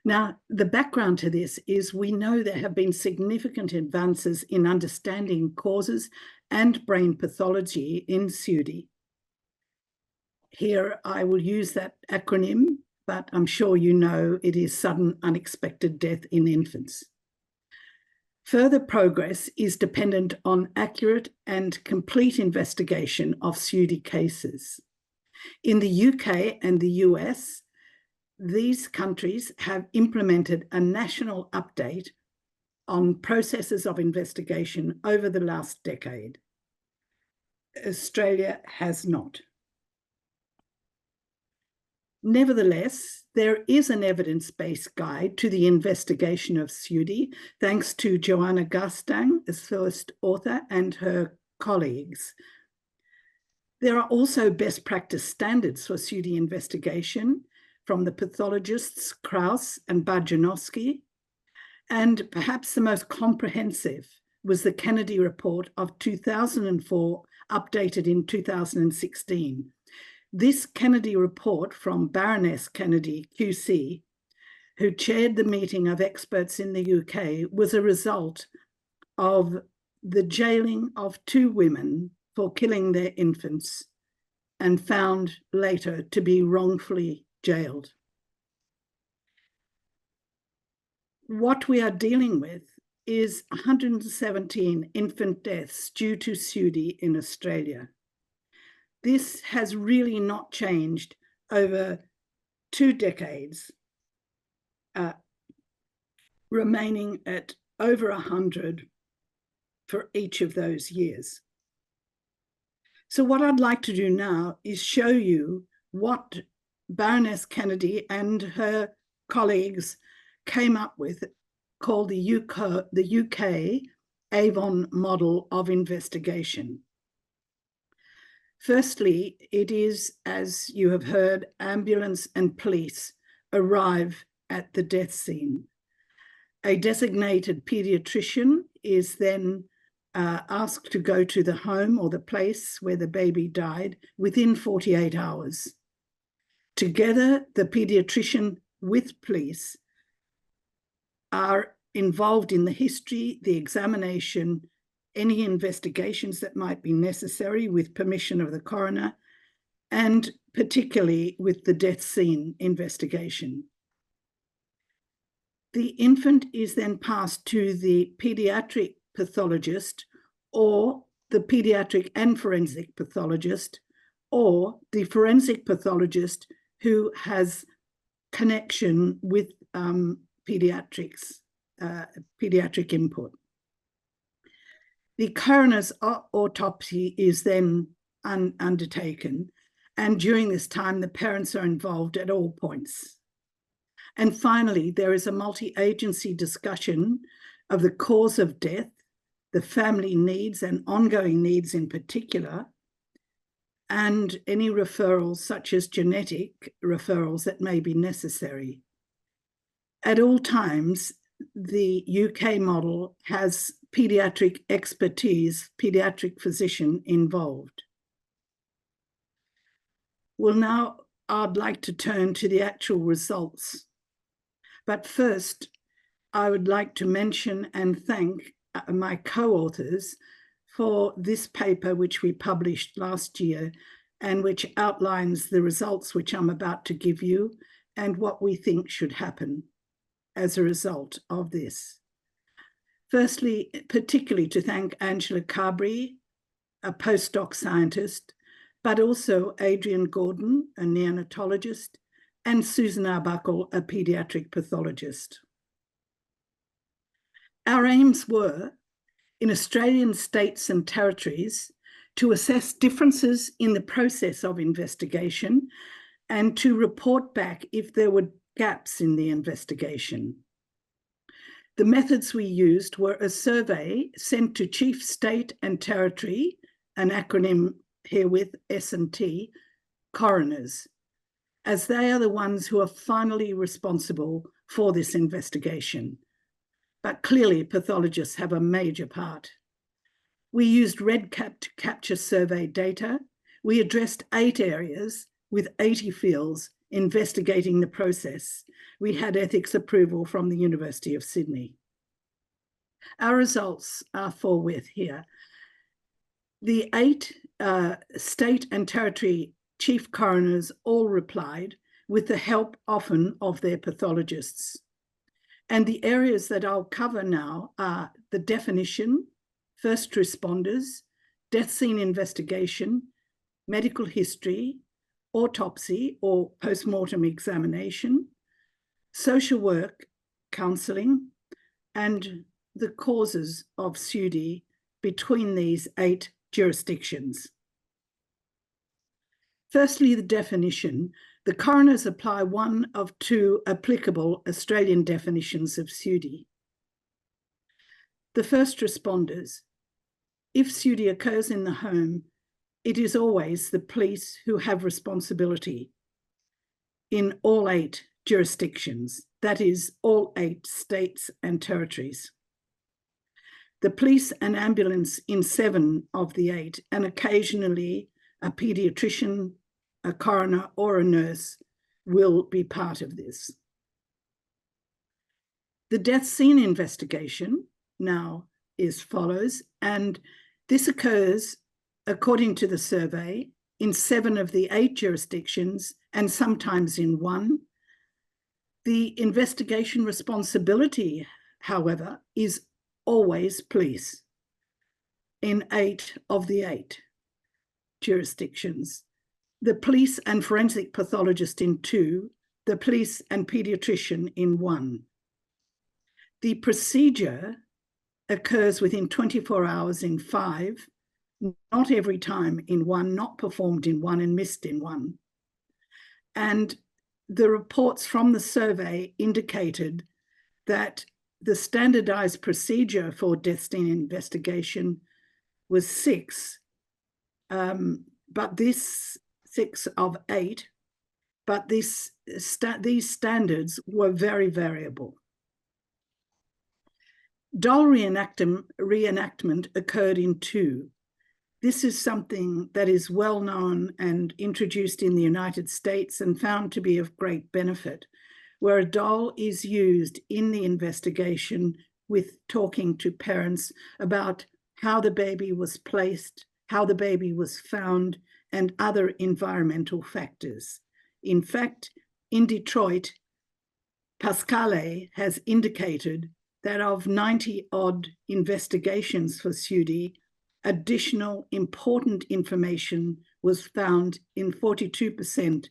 [SPEAKER 4] Now, the background to this is we know there have been significant advances in understanding causes and brain pathology in SUDI. Here, I will use that acronym, but I'm sure you know it is sudden unexpected death in infants. Further progress is dependent on accurate and complete investigation of SUDI cases. In the UK and the US, these countries have implemented a national update on processes of investigation over the last decade. Australia has not. Nevertheless, there is an evidence-based guide to the investigation of SUDI, thanks to Joanna Gastang as first author and her colleagues. There are also best practice standards for SUDI investigation from the pathologists Kraus and Bajanowski, and perhaps the most comprehensive was the Kennedy report of 2004, updated in 2016. This Kennedy report from Baroness Kennedy, QC, who chaired the meeting of experts in the UK, was a result of the jailing of 2 women for killing their infants and found later to be wrongfully jailed. What we are dealing with is 117 infant deaths due to SUDI in Australia. This has really not changed over 2 decades, remaining at over 100 for each of those years. So what I'd like to do now is show you what Baroness Kennedy and her colleagues came up with, called the UK Avon model of investigation. Firstly, it is, as you have heard, ambulance and police arrive at the death scene. A designated paediatrician is then asked to go to the home or the place where the baby died within 48 hours. Together, the paediatrician with police are involved in the history, the examination, any investigations that might be necessary with permission of the coroner, and particularly with the death scene investigation. The infant is then passed to the paediatric pathologist, or the paediatric and forensic pathologist, or the forensic pathologist who has connection with pediatric input. The coroner's autopsy is then undertaken, and during this time, the parents are involved at all points. And finally, there is a multi-agency discussion of the cause of death, the family needs and ongoing needs in particular, and any referrals such as genetic referrals that may be necessary. At all times, the UK model has paediatric expertise, paediatric physician involved. Well, now I'd like to turn to the actual results. But first, I would like to mention and thank my co-authors for this paper, which we published last year and which outlines the results which I'm about to give you and what we think should happen as a result of this. Firstly, particularly to thank Angela Carberry, a postdoc scientist, but also Adrian Gordon, a neonatologist, and Susan Arbuckle, a paediatric pathologist. Our aims were, in Australian states and territories, to assess differences in the process of investigation and to report back if there were gaps in the investigation. The methods we used were a survey sent to Chief State and Territory, an acronym herewith S&T, coroners, as they are the ones who are finally responsible for this investigation. But clearly, pathologists have a major part. We used REDCap to capture survey data. We addressed 8 areas with 80 fields investigating the process. We had ethics approval from the University of Sydney. Our results are forthwith here. The 8 state and territory chief coroners all replied with the help often of their pathologists. And the areas that I'll cover now are the definition, first responders, death scene investigation, medical history, autopsy or post-mortem examination, social work, counselling, and the causes of SUDI between these 8 jurisdictions. Firstly, the definition. The coroners apply one of two applicable Australian definitions of SUDI. The first responders. If SUDI occurs in the home, it is always the police who have responsibility in all 8 jurisdictions, that is, all 8 states and territories. The police and ambulance in 7 of the 8, and occasionally a paediatrician, a coroner, or a nurse will be part of this. The death scene investigation now is follows, and this occurs, according to the survey, in 7 of the 8 jurisdictions and sometimes in 1. The investigation responsibility, however, is always police in 8 of the 8 jurisdictions. The police and forensic pathologist in 2, the police and paediatrician in 1. The procedure occurs within 24 hours in 5, not every time in 1, not performed in 1 and missed in 1. And the reports from the survey indicated that the standardized procedure for death scene investigation was 6, but this 6 of 8, but these standards were very variable. Doll reenactment occurred in 2. This is something that is well known and introduced in the United States and found to be of great benefit, where a doll is used in the investigation with talking to parents about how the baby was placed, how the baby was found, and other environmental factors. In fact, in Detroit, Pascale has indicated that of 90-odd investigations for SUDI, additional important information was found in 42%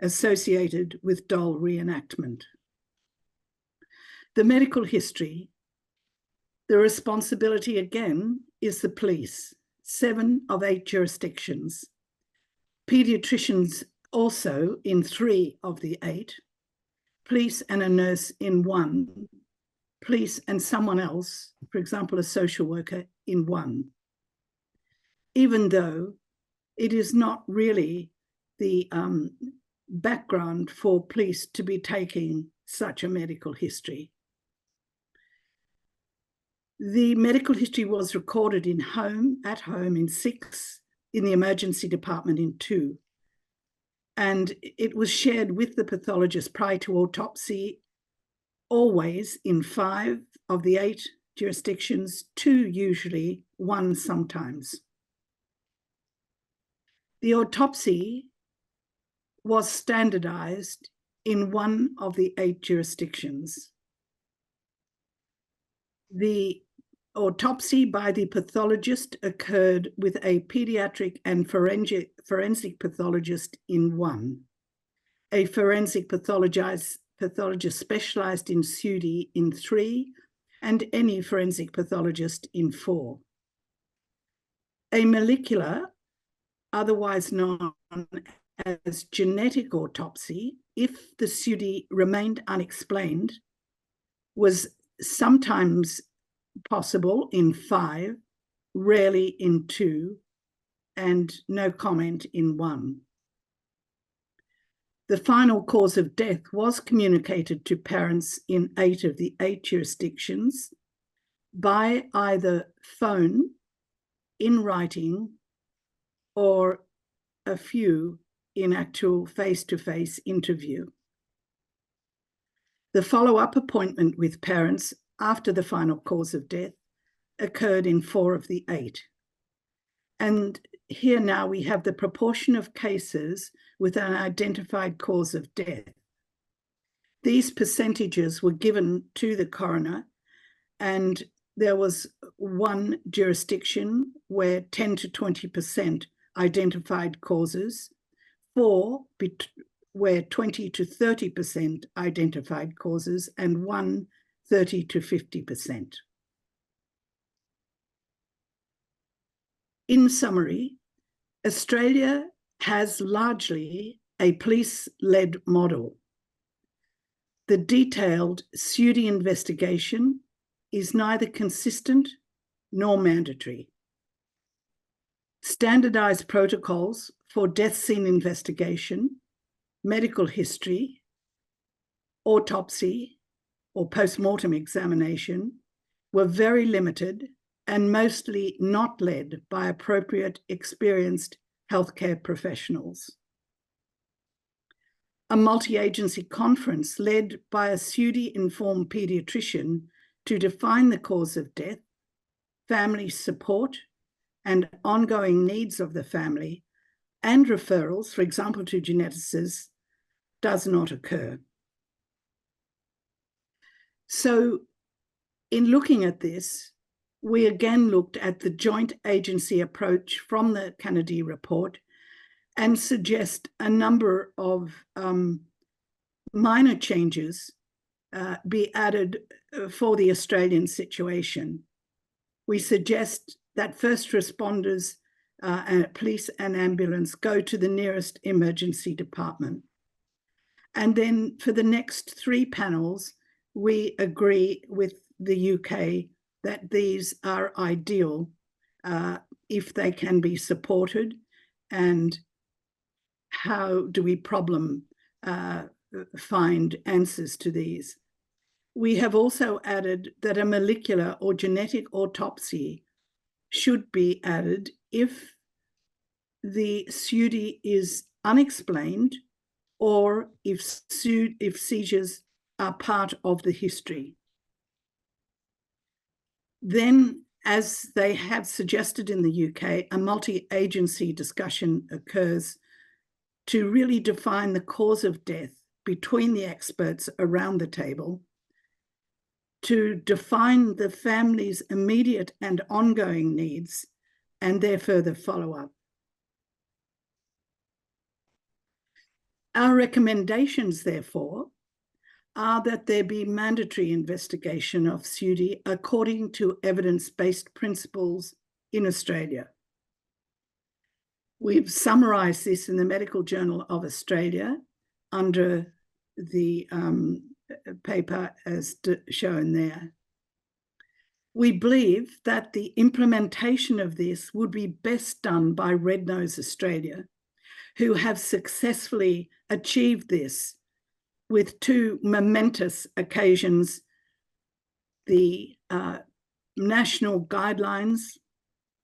[SPEAKER 4] associated with doll reenactment. The medical history, the responsibility again is the police, 7 of 8 jurisdictions. Pediatricians also in 3 of the 8, police and a nurse in 1, police and someone else, for example, a social worker, in 1. Even though it is not really the background for police to be taking such a medical history. The medical history was recorded at home in 6, in the emergency department in 2, and it was shared with the pathologist prior to autopsy, always in 5 of the 8 jurisdictions, 2 usually, 1 sometimes. The autopsy was standardized in 1 of the 8 jurisdictions. The autopsy by the pathologist occurred with a pediatric and forensic pathologist in 1, a forensic pathologist specialized in SUDI in 3, and any forensic pathologist in 4. A molecular, otherwise known as genetic autopsy, if the SUDI remained unexplained, was sometimes possible in 5, rarely in 2, and no comment in 1. The final cause of death was communicated to parents in 8 of the 8 jurisdictions by either phone, in writing, or a few in actual face-to-face interview. The follow-up appointment with parents after the final cause of death occurred in 4 of the 8. And here now we have the proportion of cases with an identified cause of death. These percentages were given to the coroner, and there was 1 jurisdiction where 10 to 20% identified causes, 4 where 20 to 30% identified causes, and 1 30 to 50%. In summary, Australia has largely a police-led model. The detailed SUDI investigation is neither consistent nor mandatory. Standardized protocols for death scene investigation, medical history, autopsy, or post-mortem examination were very limited and mostly not led by appropriate, experienced healthcare professionals. A multi-agency conference led by a SUDI-informed paediatrician to define the cause of death, family support, and ongoing needs of the family, and referrals, for example, to geneticists, does not occur. So, in looking at this, we again looked at the joint agency approach from the Kennedy report and suggest a number of minor changes be added for the Australian situation. We suggest that first responders, police and ambulance go to the nearest emergency department. And then for the next 3 panels, we agree with the UK that these are ideal if they can be supported, and how do we find answers to these. We have also added that a molecular or genetic autopsy should be added if the SUDI is unexplained or if seizures are part of the history. Then, as they have suggested in the UK, a multi-agency discussion occurs to really define the cause of death between the experts around the table, to define the family's immediate and ongoing needs and their further follow-up. Our recommendations, therefore, are that there be mandatory investigation of SUDI according to evidence-based principles in Australia. We've summarised this in the Medical Journal of Australia under the paper as shown there. We believe that the implementation of this would be best done by Red Nose Australia, who have successfully achieved this with 2 momentous occasions: the national guidelines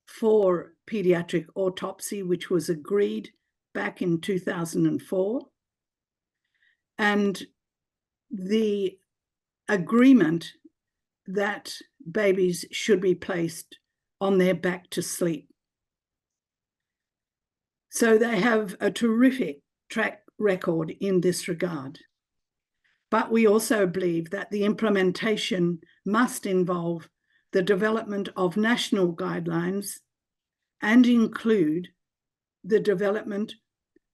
[SPEAKER 4] for paediatric autopsy, which was agreed back in 2004, and the agreement that babies should be placed on their back to sleep. So they have a terrific track record in this regard. But we also believe that the implementation must involve the development of national guidelines and include the development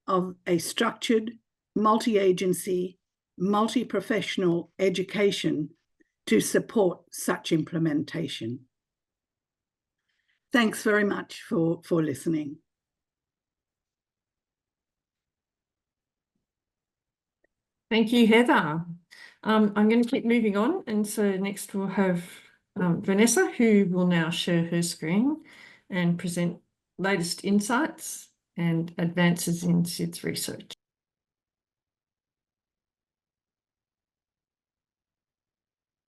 [SPEAKER 4] of a structured, multi-agency, multi-professional education to support such implementation. Thanks very much for listening.
[SPEAKER 1] Thank you, Heather. I'm going to keep moving on, and so next we'll have Vanessa, who will now share her screen and present latest insights and advances in SIDS research.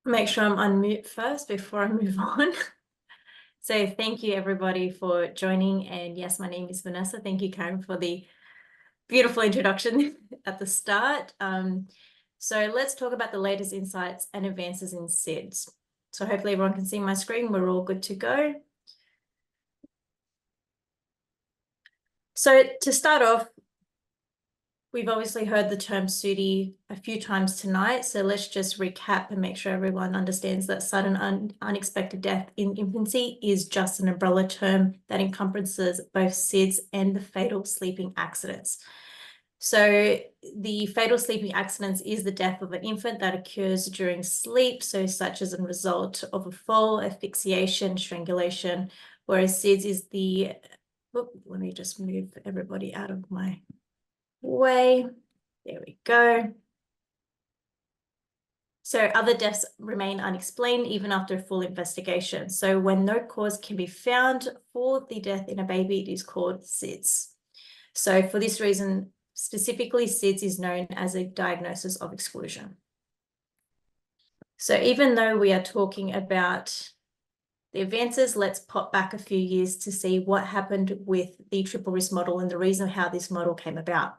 [SPEAKER 5] Make sure I'm unmute first before I move on. So thank you everybody for joining, and yes, my name is Vanessa. Thank you, Karen, for the beautiful introduction at the start. So let's talk about the latest insights and advances in SIDS. So hopefully everyone can see my screen. We're all good to go. So to start off, we've obviously heard the term SUDI a few times tonight. So let's just recap and make sure everyone understands that sudden unexpected death in infancy is just an umbrella term that encompasses both SIDS and the fatal sleeping accidents. So the fatal sleeping accidents is the death of an infant that occurs during sleep, so such as a result of a fall, asphyxiation, strangulation, whereas SIDS is the, let me just move everybody out of my away. There we go. So other deaths remain unexplained even after a full investigation. So when no cause can be found for the death in a baby, it is called SIDS. So for this reason, specifically, SIDS is known as a diagnosis of exclusion. So even though we are talking about the advances, let's pop back a few years to see what happened with the triple risk model and the reason how this model came about.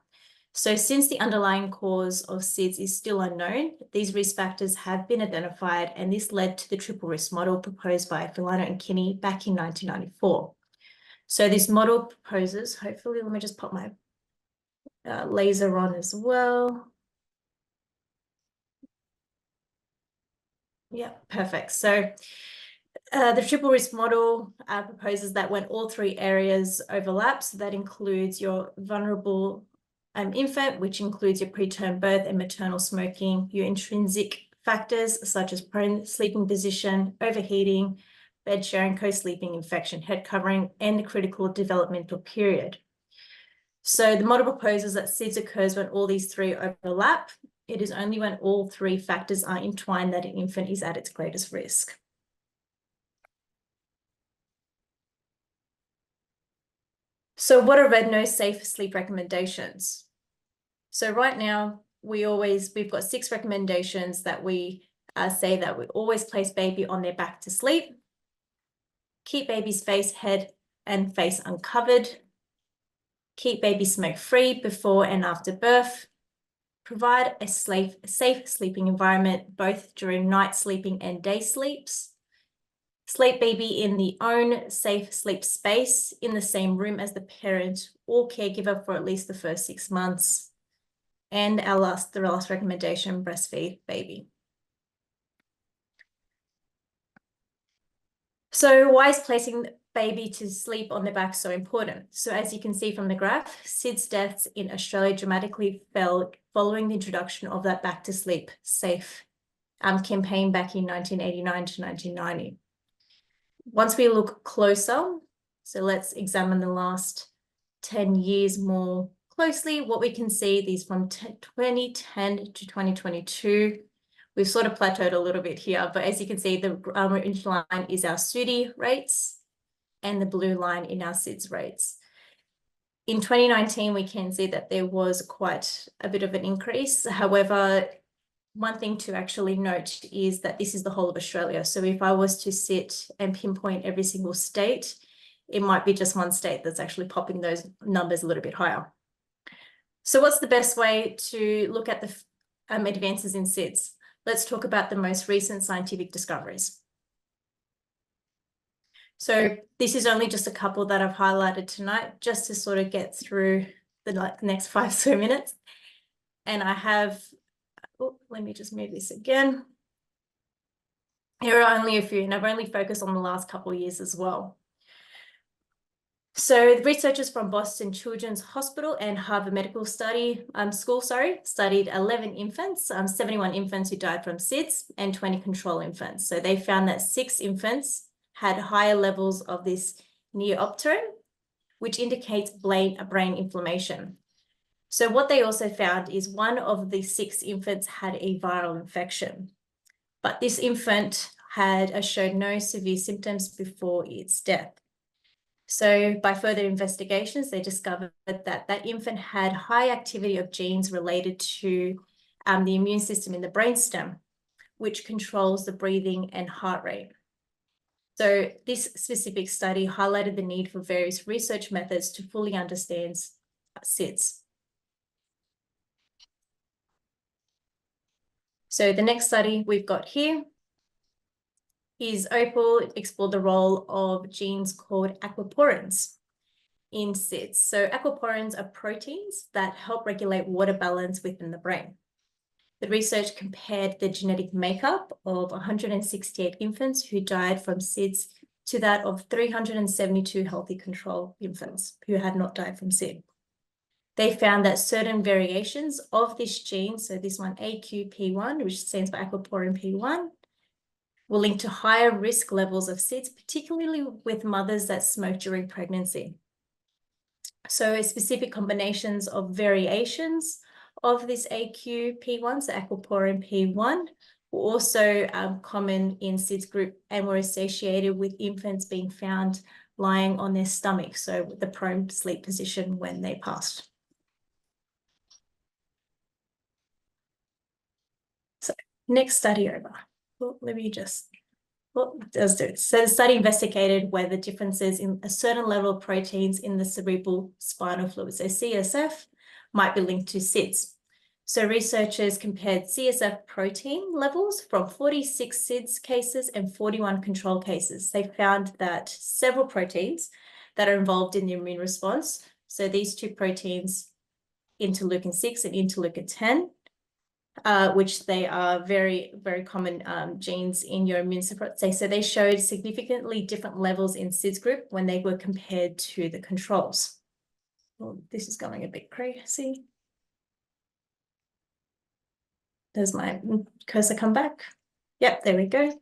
[SPEAKER 5] So since the underlying cause of SIDS is still unknown, these risk factors have been identified, and this led to the triple risk model proposed by Filano and Kinney back in 1994. So this model proposes, hopefully, let me just pop my laser on as well. Yeah, perfect. So the triple risk model proposes that when all three areas overlap, so that includes your vulnerable infant, which includes your preterm birth and maternal smoking, your intrinsic factors such as prone sleeping position, overheating, bed sharing, co-sleeping, infection, head covering, and the critical developmental period. So the model proposes that SIDS occurs when all these three overlap. It is only when all three factors are entwined that an infant is at its greatest risk. So what are Red Nose safe sleep recommendations? So right now, we've got 6 recommendations that we say that we always place baby on their back to sleep, keep baby's face, head, and face uncovered, keep baby smoke-free before and after birth, provide a safe sleeping environment both during night sleeping and day sleeps, sleep baby in the own safe sleep space in the same room as the parent or caregiver for at least the first 6 months. And the last recommendation, breastfeed baby. So why is placing baby to sleep on their back so important? So as you can see from the graph, SIDS deaths in Australia dramatically fell following the introduction of that back to sleep safe campaign back in 1989 to 1990. Once we look closer, so let's examine the last 10 years more closely, what we can see is from 2010 to 2022, we've sort of plateaued a little bit here, but as you can see, the orange line is our SUDI rates and the blue line in our SIDS rates. In 2019, we can see that there was quite a bit of an increase. However, one thing to actually note is that this is the whole of Australia. So if I was to sit and pinpoint every single state, it might be just one state that's actually popping those numbers a little bit higher. So what's the best way to look at the advances in SIDS? Let's talk about the most recent scientific discoveries. So this is only just a couple that I've highlighted tonight, just to sort of get through the next 5 or so minutes. And I have, let me just move this again. Here are only a few, and I've only focused on the last couple of years as well. So the researchers from Boston Children's Hospital and Harvard Medical School studied 11 infants, 71 infants who died from SIDS and 20 control infants. So they found that 6 infants had higher levels of this neopterin, which indicates brain inflammation. So what they also found is one of the 6 infants had a viral infection, but this infant had showed no severe symptoms before its death. So by further investigations, they discovered that that infant had high activity of genes related to the immune system in the brainstem, which controls the breathing and heart rate. So this specific study highlighted the need for various research methods to fully understand SIDS. So the next study we've got here is Opal explored the role of genes called aquaporins in SIDS. So aquaporins are proteins that help regulate water balance within the brain. The research compared the genetic makeup of 168 infants who died from SIDS to that of 372 healthy control infants who had not died from SIDS. They found that certain variations of this gene, so this one AQP1, which stands for aquaporin P1, will link to higher risk levels of SIDS, particularly with mothers that smoke during pregnancy. So specific combinations of variations of this AQP1, so aquaporin P1, were also common in SIDS group and were associated with infants being found lying on their stomach, so with the prone sleep position when they passed. So next study over. Well, let me just, well, let's do it. So the study investigated whether differences in a certain level of proteins in the cerebral spinal fluid, so CSF, might be linked to SIDS. So researchers compared CSF protein levels from 46 SIDS cases and 41 control cases. They found that several proteins that are involved in the immune response, so these two proteins, interleukin-6 and interleukin-10, which they are very, very common genes in your immune support. So they showed significantly different levels in SIDS group when they were compared to the controls. Well, this is going a bit crazy. Does my cursor come back? Yep, there we go.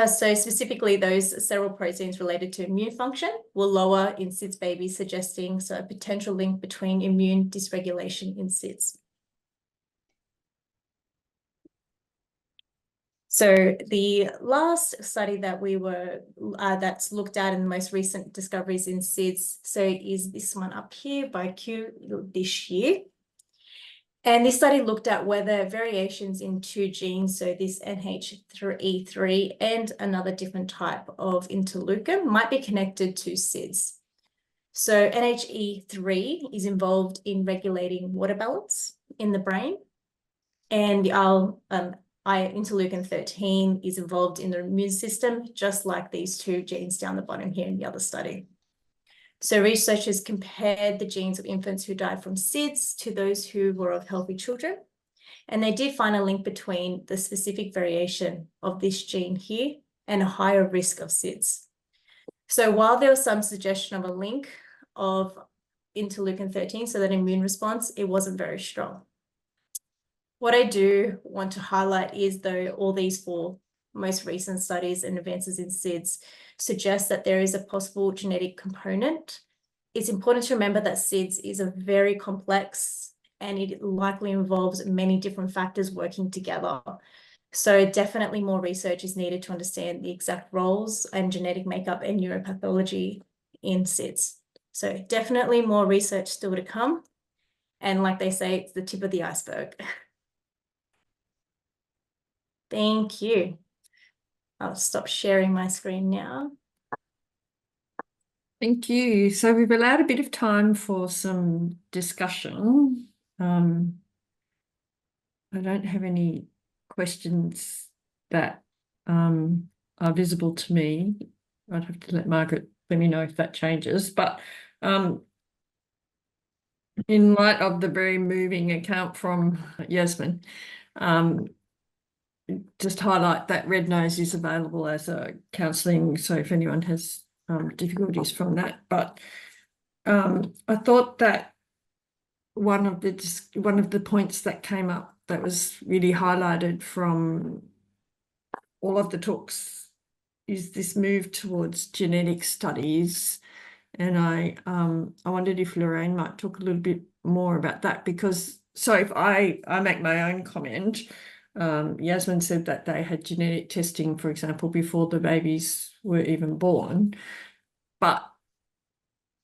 [SPEAKER 5] So specifically, those several proteins related to immune function were lower in SIDS babies, suggesting a potential link between immune dysregulation in SIDS. So the last study that we were that's looked at in the most recent discoveries in SIDS, so is this one up here by Q this year. And this study looked at whether variations in two genes, so this NH3E3 and another different type of interleukin, might be connected to SIDS. So NHE3 is involved in regulating water balance in the brain, and the interleukin-13 is involved in the immune system, just like these two genes down the bottom here in the other study. So researchers compared the genes of infants who died from SIDS to those who were of healthy children. And they did find a link between the specific variation of this gene here and a higher risk of SIDS. So while there was some suggestion of a link of interleukin-13, so that immune response, it wasn't very strong. What I do want to highlight is, though, all these four most recent studies and advances in SIDS suggest that there is a possible genetic component. It's important to remember that SIDS is a very complex and it likely involves many different factors working together. So definitely more research is needed to understand the exact roles and genetic makeup and neuropathology in SIDS. So definitely more research still to come. And like they say, it's the tip of the iceberg. Thank you. I'll stop sharing my screen now.
[SPEAKER 1] Thank you. So we've allowed a bit of time for some discussion. I don't have any questions that are visible to me. I'd have to let Margaret let me know if that changes. But in light of the very moving account from Yasmin, just highlight that Red Nose is available as a counselling, so if anyone has difficulties from that. But I thought that one of the points that came up that was really highlighted from all of the talks is this move towards genetic studies, and I wondered if Lorraine might talk a little bit more about that, because so if I make my own comment. Yasmin said that they had genetic testing, for example, before the babies were even born, but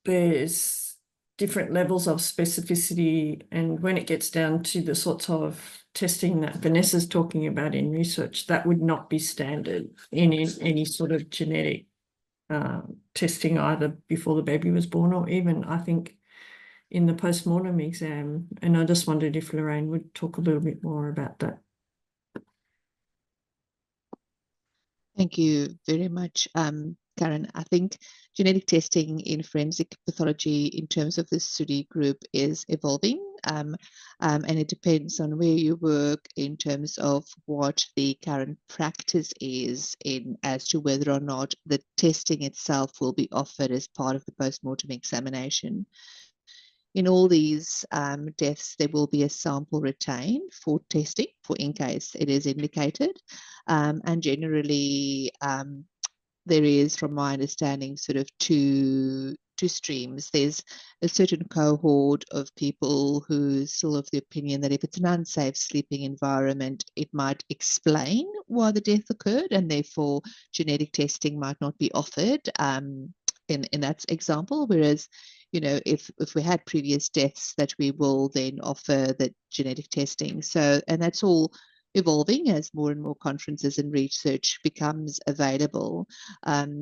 [SPEAKER 1] there's different levels of specificity, and when it gets down to the sorts of testing that Vanessa's talking about in research, that would not be standard in any sort of genetic testing, either before the baby was born or even, I think, in the post-mortem exam. And I just wondered if Lorraine would talk a little bit more about that.
[SPEAKER 3] Thank you very much, Karen. I think genetic testing in forensic pathology in terms of the SUDI group is evolving, and it depends on where you work in terms of what the current practice is as to whether or not the testing itself will be offered as part of the post-mortem examination. In all these deaths, there will be a sample retained for testing, in case it is indicated. And generally, there is, from my understanding, sort of two streams. There's a certain cohort of people who still of the opinion that if it's an unsafe sleeping environment, it might explain why the death occurred, and therefore genetic testing might not be offered in that example. Whereas, you know, if we had previous deaths, that we will then offer the genetic testing. So, and that's all evolving as more and more conferences and research becomes available.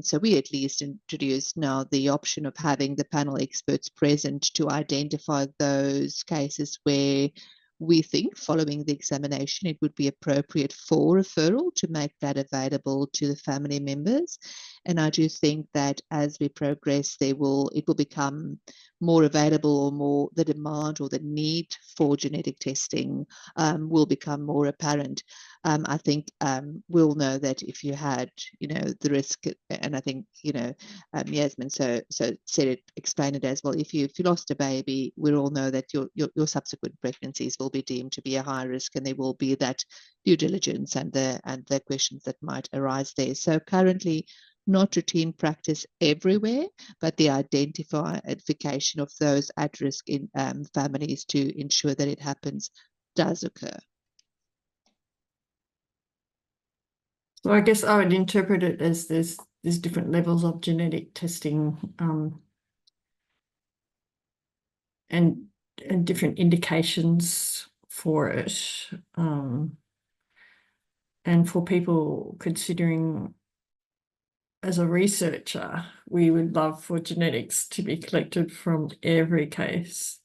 [SPEAKER 3] So we at least introduced now the option of having the panel experts present to identify those cases where we think, following the examination, it would be appropriate for referral to make that available to the family members. And I do think that as we progress, it will become more available, or more the demand or the need for genetic testing will become more apparent. I think we'll know that if you had, you know, the risk, and I think, you know, Yasmin so said it, explained it as well. If you lost a baby, we all know that your subsequent pregnancies will be deemed to be a high risk, and there will be that due diligence and the questions that might arise there. So currently, not routine practice everywhere, but the identification of those at risk in families to ensure that it happens does occur.
[SPEAKER 1] So I guess I would interpret it as there's different levels of genetic testing and different indications for it. And for people considering, as a researcher, we would love for genetics to be collected from every case,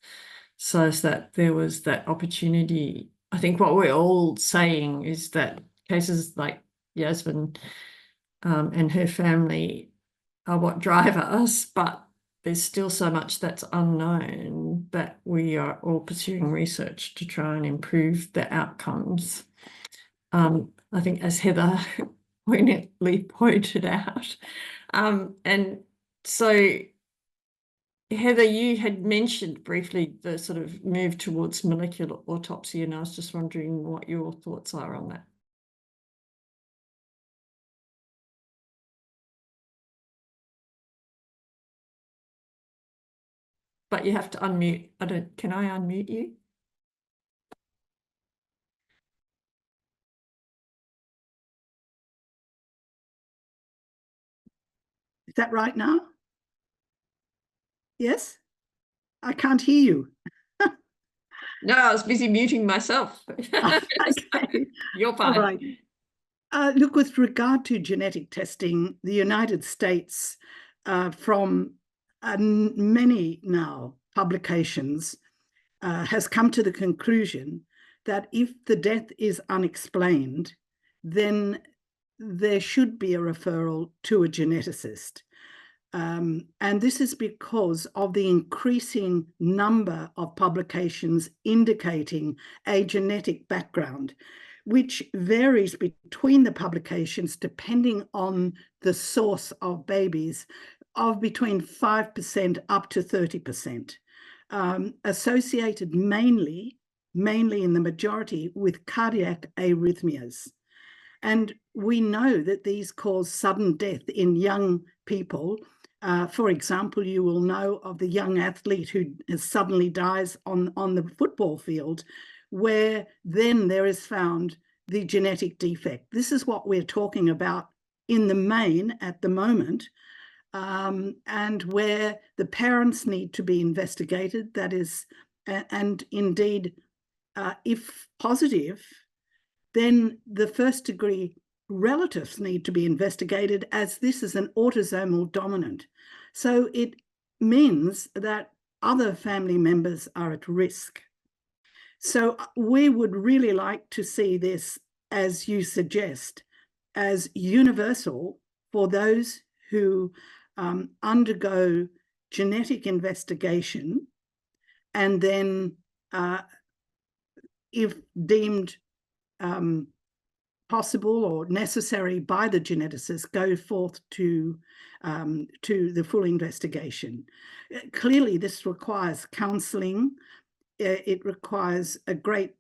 [SPEAKER 1] so as that there was that opportunity. I think what we're all saying is that cases like Yasmin and her family are what drive us, but there's still so much that's unknown that we are all pursuing research to try and improve the outcomes. I think, as Heather poignantly pointed out. And so, Heather, you had mentioned briefly the sort of move towards molecular autopsy, and I was just wondering what your thoughts are on that. But you have to unmute. Can I unmute you?
[SPEAKER 4] Is that right now? Yes? I can't hear you.
[SPEAKER 1] No, I was busy muting myself.
[SPEAKER 4] Okay.
[SPEAKER 1] You're fine.
[SPEAKER 4] All right. Look, with regard to genetic testing, the United States, from many now publications, has come to the conclusion that if the death is unexplained, then there should be a referral to a geneticist. And this is because of the increasing number of publications indicating a genetic background, which varies between the publications depending on the source of babies, of between 5% up to 30%, associated mainly in the majority with cardiac arrhythmias. And we know that these cause sudden death in young people. For example, you will know of the young athlete who suddenly dies on the football field, where then there is found the genetic defect. This is what we're talking about in the main at the moment, and where the parents need to be investigated. That is, and indeed, if positive, then the first degree relatives need to be investigated, as this is an autosomal dominant. So it means that other family members are at risk. So we would really like to see this, as you suggest, as universal for those who undergo genetic investigation, and then if deemed possible or necessary by the geneticist, go forth to the full investigation. Clearly, this requires counselling. It requires a great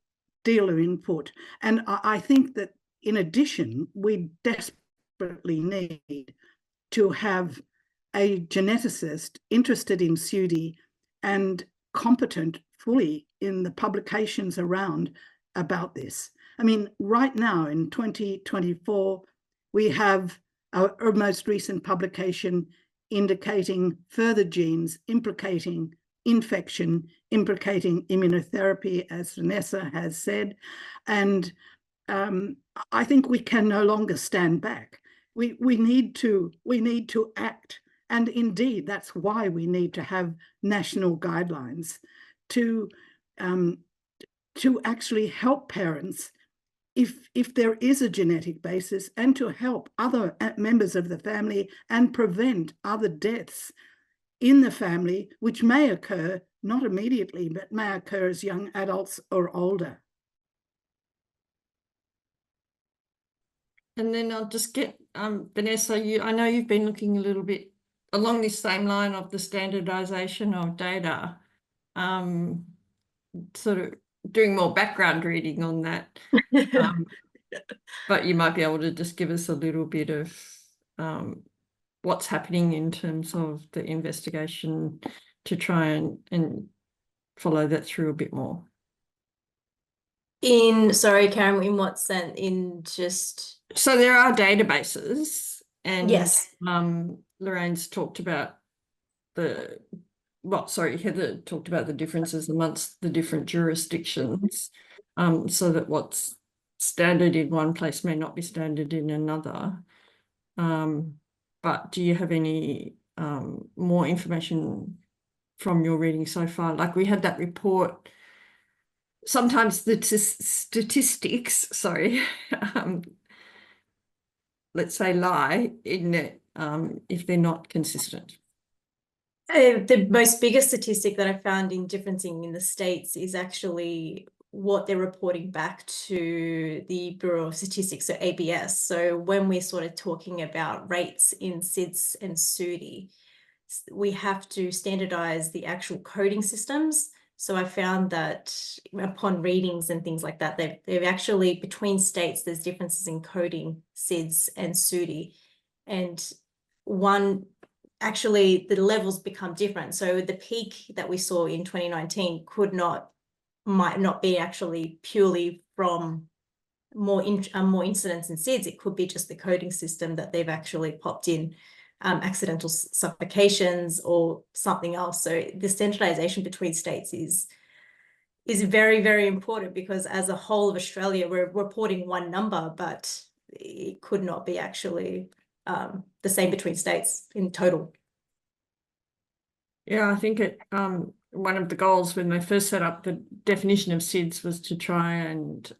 [SPEAKER 4] deal of input. And I think that, in addition, we desperately need to have a geneticist interested in SUDI and competent fully in the publications around about this. I mean, right now in 2024, we have our most recent publication indicating further genes implicating infection, implicating immunotherapy, as Vanessa has said. And I think we can no longer stand back. We need to act. And indeed, that's why we need to have national guidelines to actually help parents if there is a genetic basis, and to help other members of the family and prevent other deaths in the family, which may occur not immediately, but may occur as young adults or older.
[SPEAKER 1] And then I'll just get Vanessa, I know you've been looking a little bit along this same line of the standardization of data, sort of doing more background reading on that. But you might be able to just give us a little bit of what's happening in terms of the investigation to try and follow that through a bit more.
[SPEAKER 5] Sorry, Karen, in what sense? In just...
[SPEAKER 1] So there are databases, and
[SPEAKER 5] yes,
[SPEAKER 1] Lorraine's talked about Heather talked about the differences amongst the different jurisdictions, so that what's standard in one place may not be standard in another. But do you have any more information from your reading so far? Like, we had that report. Sometimes the statistics, let's say, lie in it if they're not consistent.
[SPEAKER 5] The most biggest statistic that I found in differencing in the States is actually what they're reporting back to the Bureau of Statistics, so ABS. So when we're sort of talking about rates in SIDS and SUDI, we have to standardize the actual coding systems. So I found that upon readings and things like that, they've actually, between states, there's differences in coding SIDS and SUDI. And actually the levels become different. So the peak that we saw in 2019 might not be actually purely from more incidents in SIDS. It could be just the coding system that they've actually popped in, accidental suffocations or something else. So the standardization between states is very, very important, because as a whole of Australia, we're reporting one number, but it could not be actually the same between states in total.
[SPEAKER 1] Yeah, I think one of the goals when they first set up the definition of SIDS was to try and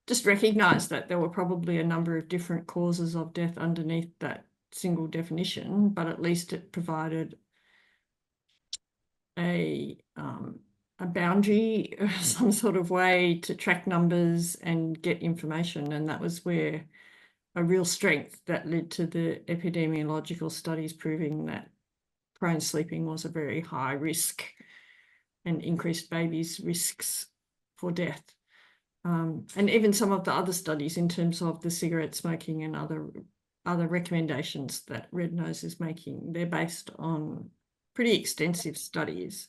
[SPEAKER 1] just recognise that there were probably a number of different causes of death underneath that single definition, but at least it provided a boundary, some sort of way to track numbers and get information. And that was where a real strength that led to the epidemiological studies proving that prone sleeping was a very high risk and increased babies' risks for death. And even some of the other studies in terms of the cigarette smoking and other recommendations that Red Nose is making, they're based on pretty extensive studies.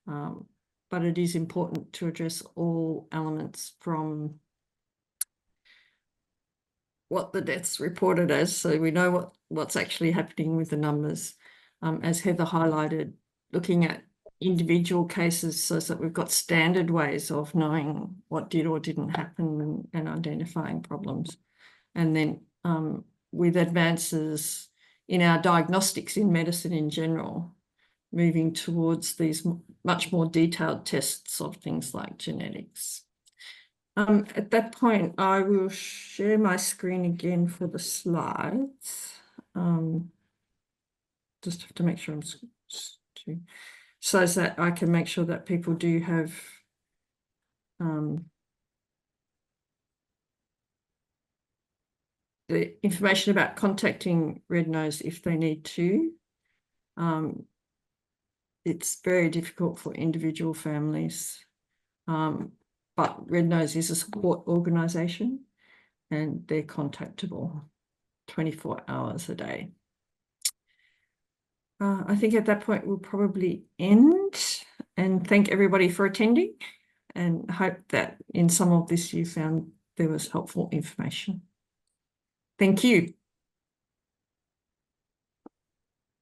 [SPEAKER 1] But it is important to address all elements from what the deaths reported as, so we know what's actually happening with the numbers. As Heather highlighted, looking at individual cases so that we've got standard ways of knowing what did or didn't happen and identifying problems. And then with advances in our diagnostics in medicine in general, moving towards these much more detailed tests of things like genetics. At that point, I will share my screen again for the slides. Just have to make sure so that I can make sure that people do have the information about contacting Red Nose if they need to. It's very difficult for individual families, but Red Nose is a support organisation and they're contactable 24 hours a day. I think at that point we'll probably end and thank everybody for attending, and hope that in some of this you found there was helpful information. Thank you.